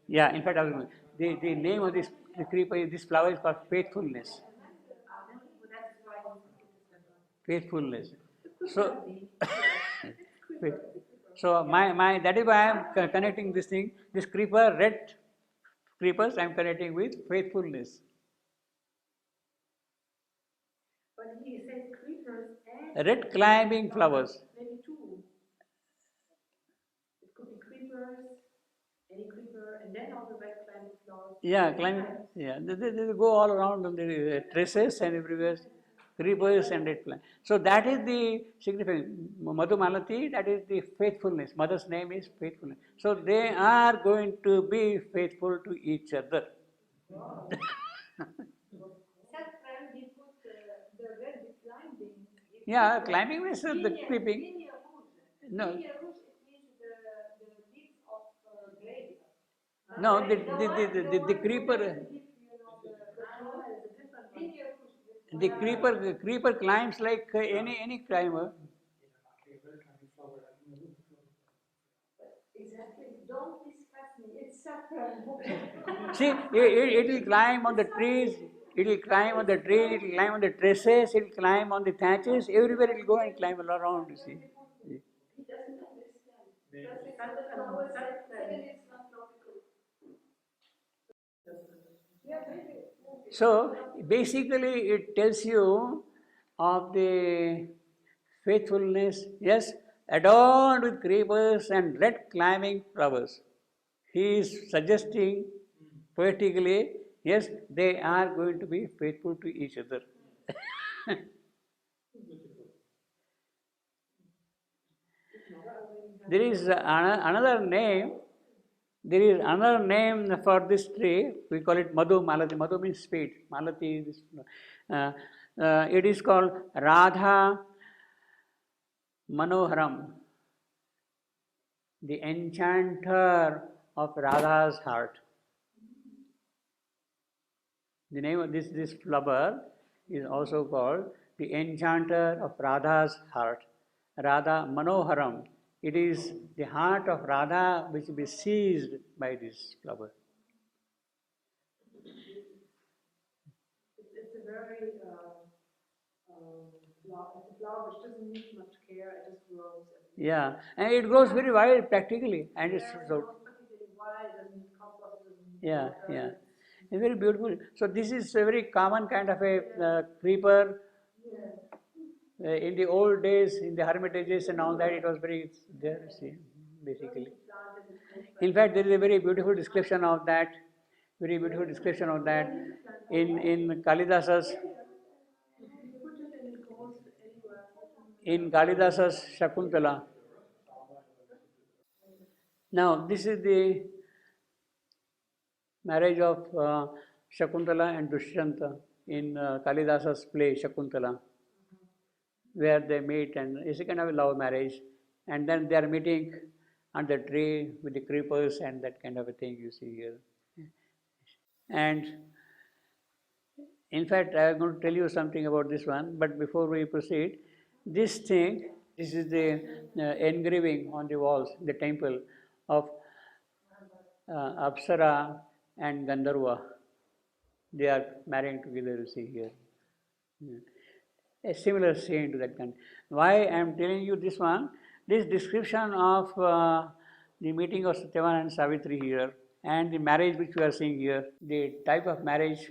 Yeah. In fact, the name of this the creeper, this flower is called faithfulness. Faithfulness. So, so my that is why I am connecting this thing. This creeper, red creepers, I am connecting with faithfulness. But he says creepers and Red climbing flowers. maybe two. It could be creepers, any creeper, and then all the red climbing flowers. Yeah, climbing. Yeah, they go all around on the traces and everywhere. Creepers and red climb. So that is the significance. Madhu Malati, that is the faithfulness. Mother's name is faithfulness. So they are going to be faithful to each other. Except when he put the red climbing. Yeah, climbing means the creeping. Linear rouge. No. Linear rouge, it means the leaves of grape. No, the creeper. The creeper climbs like any climber. Exactly. Don't discuss me. It's such See, it will climb on the trees, it will climb on the trees, it will climb on the trusses, it will climb on the thatches, everywhere it will go and climb all around, you see. He doesn't understand. First it's on the flowers, second it's not tropical. Yeah, maybe. So basically it tells you of the faithfulness, yes, adorned with creepers and red climbing flowers. He is suggesting poetically, yes, they are going to be faithful to each other. There is another name. There is another name for this tree. We call it Madhu Malati. Madhu means sweet. Malati is. It is called Radha Manoharam, the enchanter of Radha's heart. The name of this flower is also called the enchanter of Radha's heart. Radha Manoharam. It is the heart of Radha which will be seized by this flower. It's a very flower which doesn't need much care. It just grows. Yeah, and it grows very wild practically, and it's so. Yeah, yeah. It's very beautiful. So this is a very common kind of a creeper. In the old days, in the hermitages and all that, it was very there, see, basically. In fact, there is a very beautiful description of that, in Kalidasa's, Shakuntala. Now, this is the marriage of Shakuntala and Dushyanta in Kalidasa's play Shakuntala, where they meet, and it's a kind of a love marriage, and then they are meeting on the tree with the creepers and that kind of a thing you see here. And in fact, I am going to tell you something about this one, but before we proceed, this is the engraving on the walls, the temple of Apsara and Gandharva. They are marrying together, you see here. A similar scene to that kind. Why I am telling you this one? This description of the meeting of Satyavan and Savitri here, and the marriage which we are seeing here, the type of marriage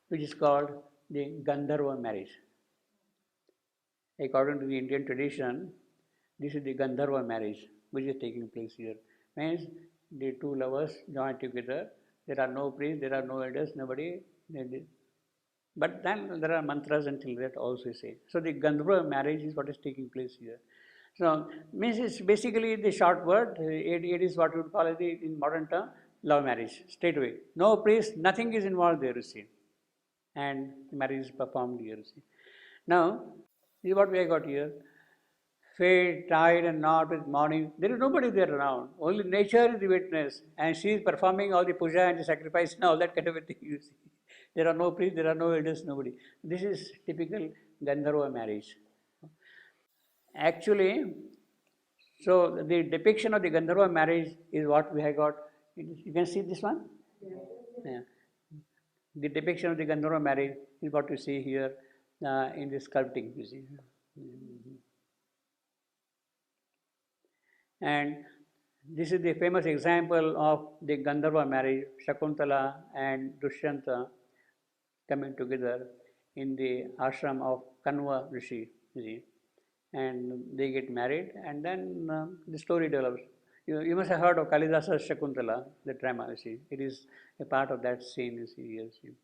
which is called the Gandharva marriage. According to the Indian tradition, this is the Gandharva marriage which is taking place here. Means the two lovers join together. There are no priests, there are no elders, nobody. But then there are mantras until that also say. So the Gandharva marriage is what is taking place here. So means it's basically the short word. It is what we would call it in modern term love marriage straight away. No priest, nothing is involved there, you see. And the marriage is performed here, you see. Now, this is what we have got here. Fate, tide and knot with morning. There is nobody there around. Only nature is the witness. And she is performing all the puja and the sacrifice and all that kind of a thing, you see. There are no priests, there are no elders, nobody. This is typical Gandharva marriage. Actually, so the depiction of the Gandharva marriage is what we have got. You can see this one? Yeah. The depiction of the Gandharva marriage is what you see here in the sculpting, you see. And this is the famous example of the Gandharva marriage, Shakuntala and Dushyanta coming together in the ashram of Kanva Rishi, you see. And they get married, and then the story develops. You must have heard of Kalidasa's Shakuntala, the drama, you see. It is a part of that scene, you see here. See.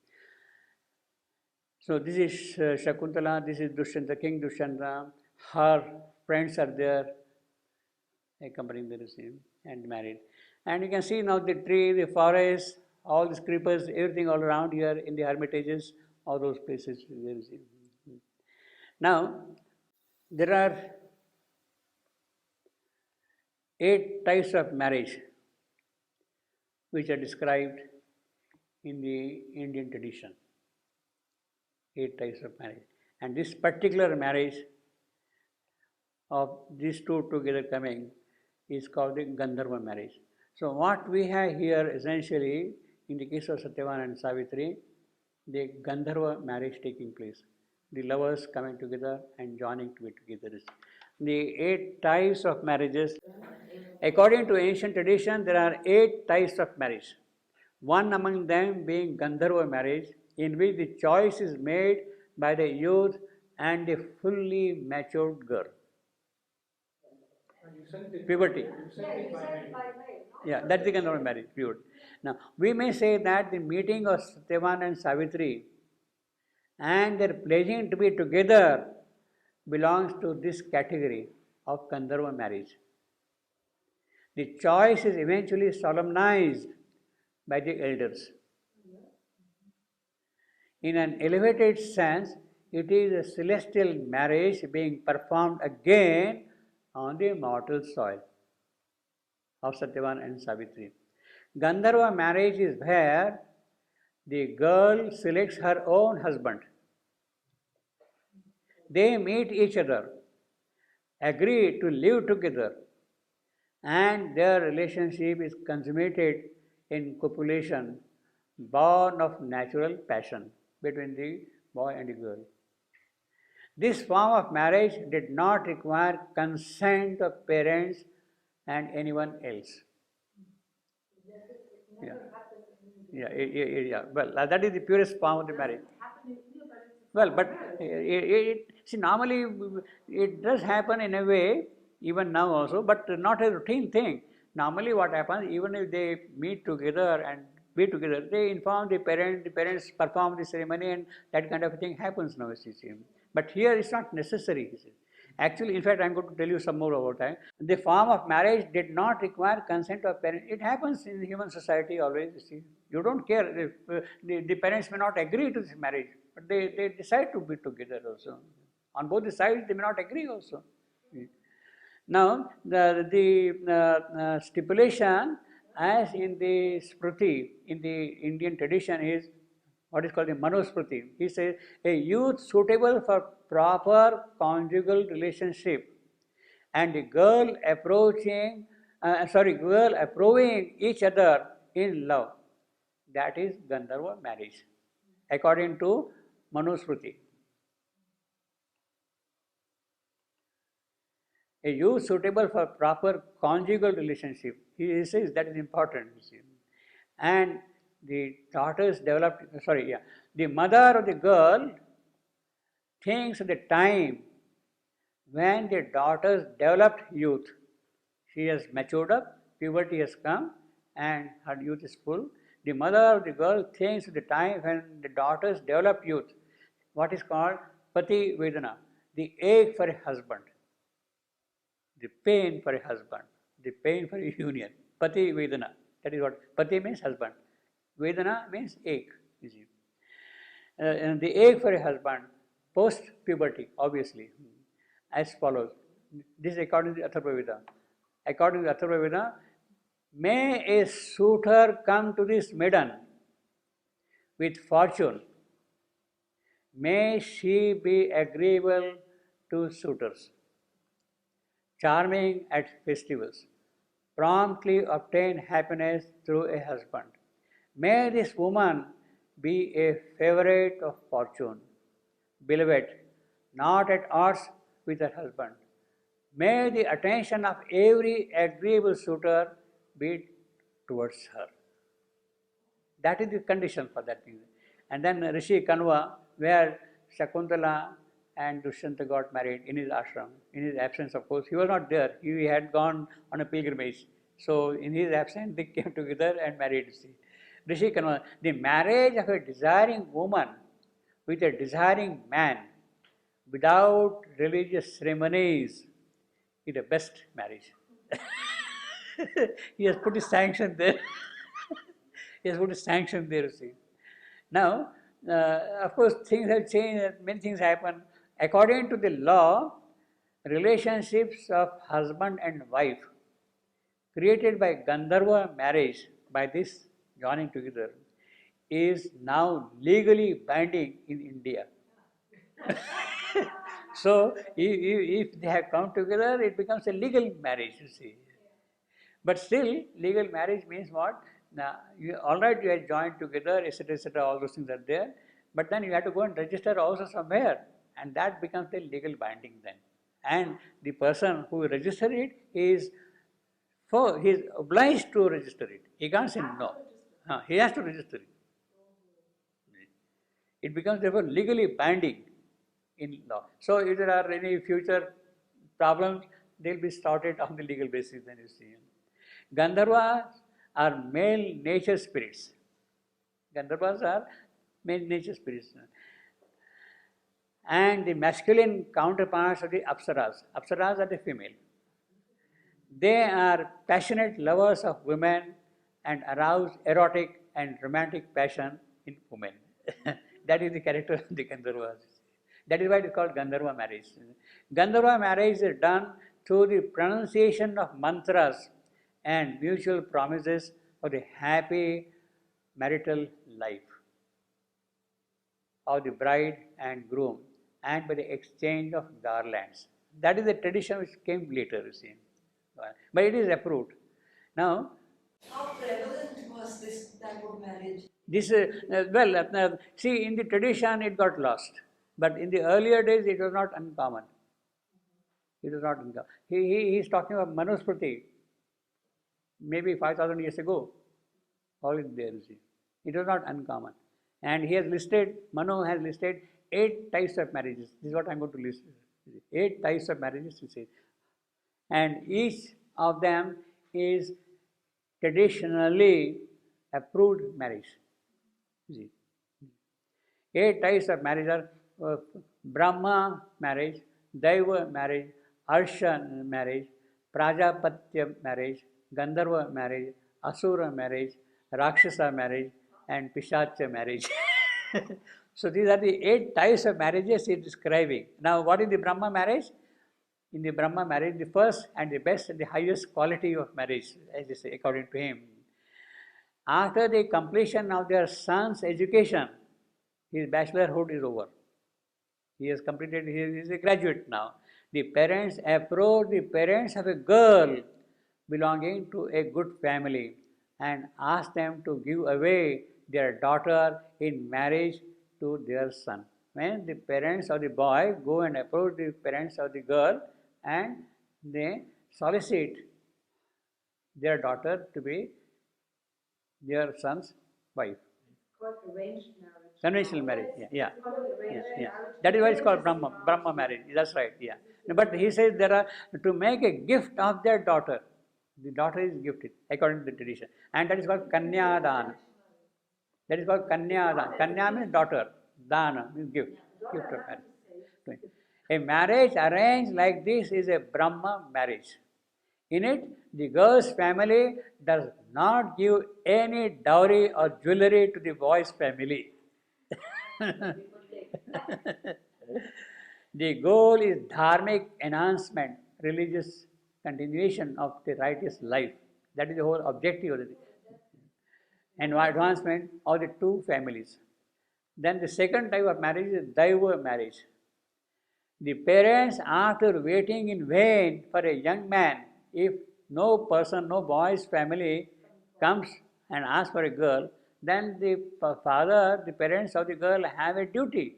So this is Shakuntala, this is Dushyanta, King Dushyanta. Her friends are there, accompanying the scene, and married. And you can see now the tree, the forest, all the creepers, everything all around here in the hermitages, all those places. Now, there are 8 types of marriage which are described in the Indian tradition. 8 types of marriage. And this particular marriage of these two together coming is called the Gandharva marriage. So what we have here essentially, in the case of Satyavan and Savitri, the Gandharva marriage taking place. The lovers coming together and joining to be together. The 8 types of marriages. According to ancient tradition, there are 8 types of marriage. One among them being Gandharva marriage, in which the choice is made by the youth and a fully matured girl. Puberty. Yeah, you said by May, no? Yeah, that's the Gandharva marriage, puberty. Now, we may say that the meeting of Satyavan and Savitri and their pledging to be together belongs to this category of Gandharva marriage. The choice is eventually solemnized by the elders. In an elevated sense, it is a celestial marriage being performed again on the mortal soil of Satyavan and Savitri. Gandharva marriage is where the girl selects her own husband. They meet each other, agree to live together, and their relationship is consummated in copulation, born of natural passion between the boy and the girl. This form of marriage did not require consent of parents and anyone else. Yeah. Yeah. Well, that is the purest form of the marriage. Well, but see, normally it does happen in a way, even now also, but not a routine thing. Normally what happens, even if they meet together and be together, they inform the parents perform the ceremony, and that kind of thing happens now, you see. But here it's not necessary. Actually, in fact, I'm going to tell you some more about that. The form of marriage did not require consent of parents. It happens in human society always, you see. You don't care if the parents may not agree to this marriage, but they decide to be together also. On both the sides, they may not agree also. Now, the stipulation as in the Smriti, in the Indian tradition, is what is called the Manusmriti. He says, a youth suitable for proper conjugal relationship and a girl approving each other in love. That is Gandharva marriage, according to Manusmriti. A youth suitable for proper conjugal relationship. He says that is important. And the daughters developed, the mother of the girl thinks of the time when the daughters developed youth. She has matured up, puberty has come, and her youth is full. The mother of the girl thinks of the time when the daughters develop youth, what is called Pati Vedana, the ache for a husband, the pain for a husband, the pain for a union. Pati Vedana, that is what Pati means husband. Vedana means ache. And the ache for a husband, post puberty, obviously, as follows. This is according to the Atharva Veda. According to the Atharva Veda, may a suitor come to this maiden with fortune. May she be agreeable to suitors, charming at festivals, promptly obtain happiness through a husband. May this woman be a favorite of fortune, beloved, not at odds with her husband. May the attention of every agreeable suitor be towards her. That is the condition for that thing. And then Rishi Kanva, where Shakuntala and Dushyanta got married in his ashram, in his absence, of course. He was not there. He had gone on a pilgrimage. So in his absence, they came together and married. Rishi Kanva, the marriage of a desiring woman with a desiring man without religious ceremonies is the best marriage. He has put his sanction there. He has put his sanction there, you see. Now, of course, things have changed, many things happen. According to the law, relationships of husband and wife created by Gandharva marriage, by this joining together, is now legally binding in India. So, if they have come together, it becomes a legal marriage, you see. But still, legal marriage means what? Now, all right, you are joined together, etc., all those things are there, but then you have to go and register also somewhere, and that becomes the legal binding then. And the person who register it is he is obliged to register it. He can't say no. He has to register it. It becomes therefore legally binding in law. So if there are any future problems, they'll be sorted on the legal basis then you see. Gandharvas are male nature spirits. Gandharvas are male nature spirits. And the masculine counterparts of the Apsaras. Apsaras are the female. They are passionate lovers of women and arouse erotic and romantic passion in women. That is the character of the Gandharvas. That is why it is called Gandharva marriage. Gandharva marriage is done through the pronunciation of mantras and mutual promises of the happy marital life of the bride and groom, and by the exchange of garlands. That is the tradition which came later, you see. But it is approved. Now, How prevalent was this type of marriage? this, see, in the tradition it got lost. But in the earlier days it was not uncommon. It was not uncommon. He is talking of Manusmriti, maybe 5,000 years ago. All is there, you see. It was not uncommon. And he has listed, Manu has listed 8 types of marriages. This is what I am going to list. 8 types of marriages, he says. And each of them is traditionally approved marriage. You see. 8 types of marriage are Brahma marriage, Daiva marriage, Arsha marriage, Prajapatya marriage, Gandharva marriage, Asura marriage, Rakshasa marriage, and Pishacha marriage. So these are the 8 types of marriages he is describing. Now, what is the Brahma marriage? In the Brahma marriage, the first and the best and the highest quality of marriage, as they say, according to him. After the completion of their son's education, his bachelorhood is over. He has completed, he is a graduate now. The parents approach the parents of a girl belonging to a good family and ask them to give away their daughter in marriage to their son. When the parents of the boy go and approach the parents of the girl and they solicit their daughter to be their son's wife. Called arranged marriage. Conventional marriage, yeah. It's called arranged Yeah. marriage. That is why it's called Brahma marriage. That's right, yeah. But he says there are to make a gift of their daughter. The daughter is gifted according to the tradition, and that is called Kanyadan. That is called Kanyadan. Kanya means daughter. Dana means gift. Gift of marriage. A marriage arranged like this is a Brahma marriage. In it, the girl's family does not give any dowry or jewelry to the boy's family. The goal is dharmic enhancement, religious continuation of the righteous life. That is the whole objective of it. And advancement of the 2 families. Then the second type of marriage is Daiva marriage. The parents, after waiting in vain for a young man, if no person, no boy's family comes and asks for a girl, then the father, the parents of the girl have a duty,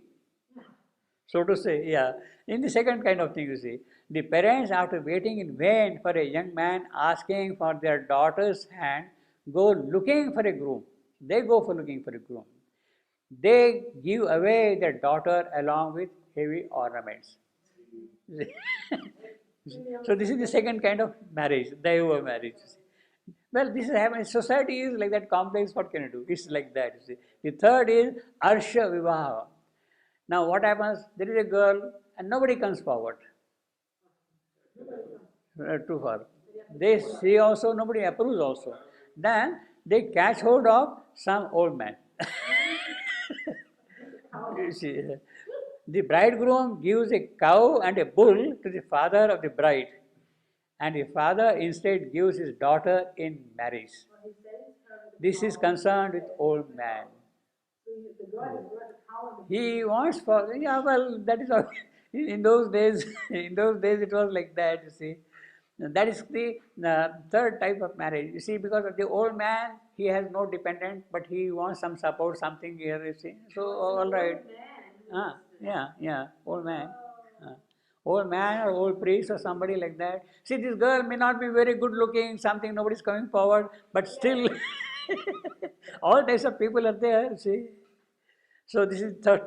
so to say, yeah. In the second kind of thing, you see, the parents, after waiting in vain for a young man asking for their daughter's hand, go looking for a groom. They go for looking for a groom. They give away their daughter along with heavy ornaments. So this is the second kind of marriage, Daiva marriage. Well, this is happening. Society is like that complex. What can you do? It's like that. You see. The third is Arsha Vivaha. Now what happens? There is a girl and nobody comes forward. Too far. They see also, nobody approves also. Then they catch hold of some old man. You see, the bridegroom gives a cow and a bull to the father of the bride, and the father instead gives his daughter in marriage. This is concerned with old man. He wants for, yeah, well, that is all. In those days it was like that, you see. That is the third type of marriage. You see, because of the old man, he has no dependent, but he wants some support, something here, you see. So, all right. Yeah, old man. Old man or old priest or somebody like that. See, this girl may not be very good looking, something, nobody's coming forward, but still, all types of people are there, see. So, this is third.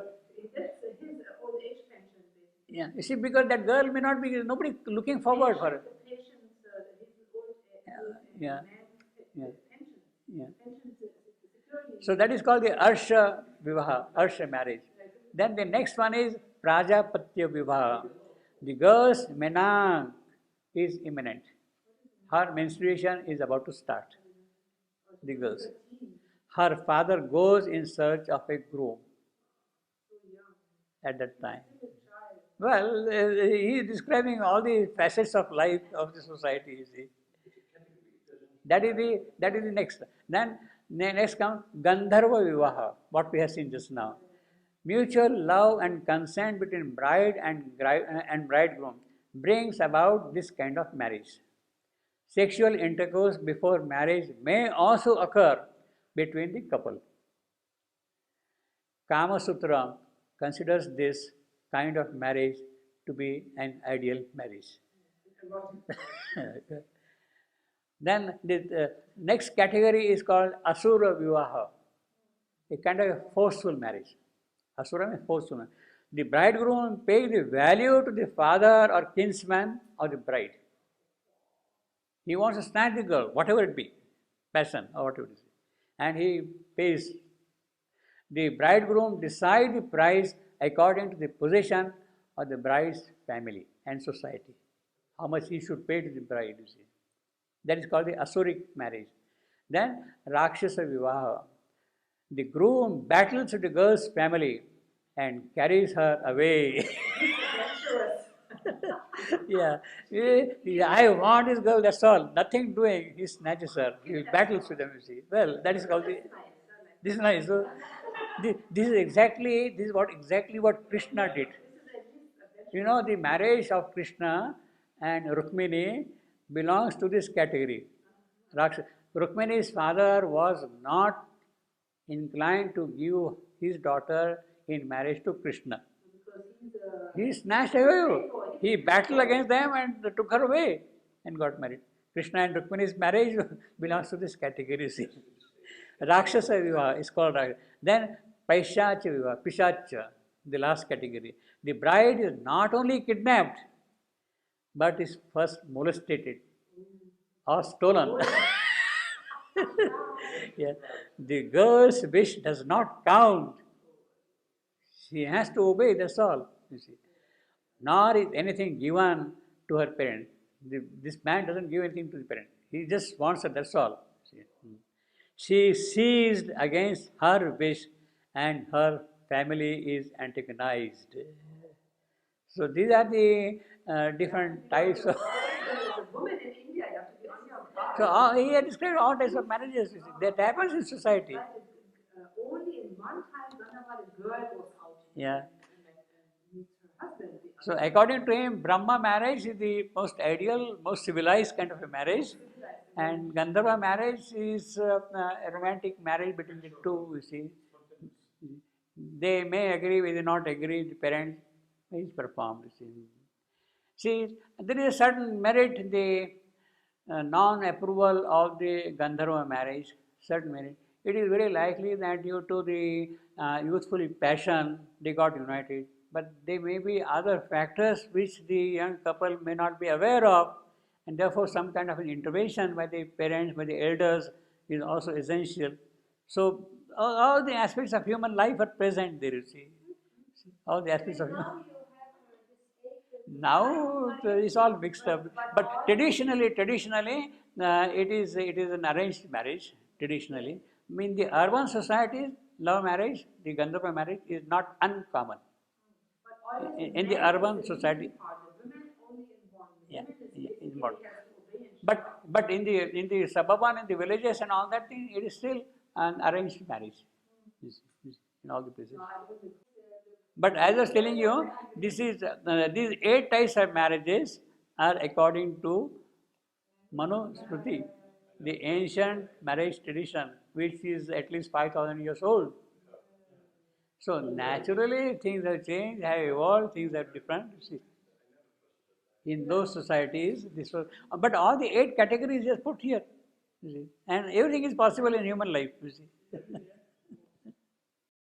That's his old age pension, basically. Yeah, you see, because that girl may not be, nobody looking forward for it. The patient's, his old Yeah. man Yeah. pension. Yeah. Pension security. So that is called the Arsha Vivaha, Arsha marriage. Then the next one is Prajapatya Vivaha. The girl's menarche is imminent. Her menstruation is about to start. The girl's. Her father goes in search of a groom at that time. Well, he is describing all the facets of life of the society, you see. That is the next. Then next comes Gandharva Vivaha, what we have seen just now. Mutual love and consent between bride and bridegroom brings about this kind of marriage. Sexual intercourse before marriage may also occur between the couple. Kama Sutra considers this kind of marriage to be an ideal marriage. Then the next category is called Asura Vivaha, a kind of forceful marriage. Asura means forceful. The bridegroom pays the value to the father or kinsman of the bride. He wants to snatch the girl, whatever it be, passion or whatever it is, and he pays. The bridegroom decides the price according to the position of the bride's family and society. How much he should pay to the bride, you see. That is called the Asuric marriage. Then Rakshasa Vivaha. The groom battles with the girl's family and carries her away. Yeah, I want this girl, that's all. Nothing doing, he snatches her. He battles with them, you see. Well, that is called the. This is nice. So, this is exactly what Krishna did. You know, the marriage of Krishna and Rukmini belongs to this category. Rukmini's father was not inclined to give his daughter in marriage to Krishna. He snatched away. He battled against them and took her away and got married. Krishna and Rukmini's marriage belongs to this category. See. Rakshasa Vivaha is called Rakshasa. Then Paishacha Vivaha, Pishacha, the last category. The bride is not only kidnapped, but is first molested or stolen. Yeah. The girl's wish does not count. She has to obey, that's all, you see. Nor is anything given to her parent. This man doesn't give anything to the parent. He just wants her, that's all. She seized against her wish and her family is antagonized. So these are the different types of. Women in India, you have to be on your guard. So he had described all types of marriages, you see. That happens in society. Only in one time, Gandharva, the girl goes out. Yeah. And meets her husband. So according to him, Brahma marriage is the most ideal, most civilized kind of a marriage. And Gandharva marriage is a romantic marriage between the two, you see. They may agree, they may not agree, the parents is performed, you see. See, there is a certain merit in the non-approval of the Gandharva marriage, certain merit. It is very likely that due to the youthful passion, they got united. But there may be other factors which the young couple may not be aware of, and therefore some kind of an intervention by the parents, by the elders is also essential. So all the aspects of human life are present there, you see. All the aspects of human. Now it's all mixed up. But traditionally, it is an arranged marriage. Traditionally, I mean the urban societies, love marriage, the Gandharva marriage is not uncommon. In the urban society, yeah, involved. But in the suburban, in the villages and all that thing, it is still an arranged marriage. In all the places. But as I was telling you, these 8 types of marriages are according to Manu Smriti, the ancient marriage tradition, which is at least 5,000 years old. So naturally, things have changed, have evolved, things are different. You see, in those societies, this was, but all the 8 categories just put here. You see, and everything is possible in human life. You see.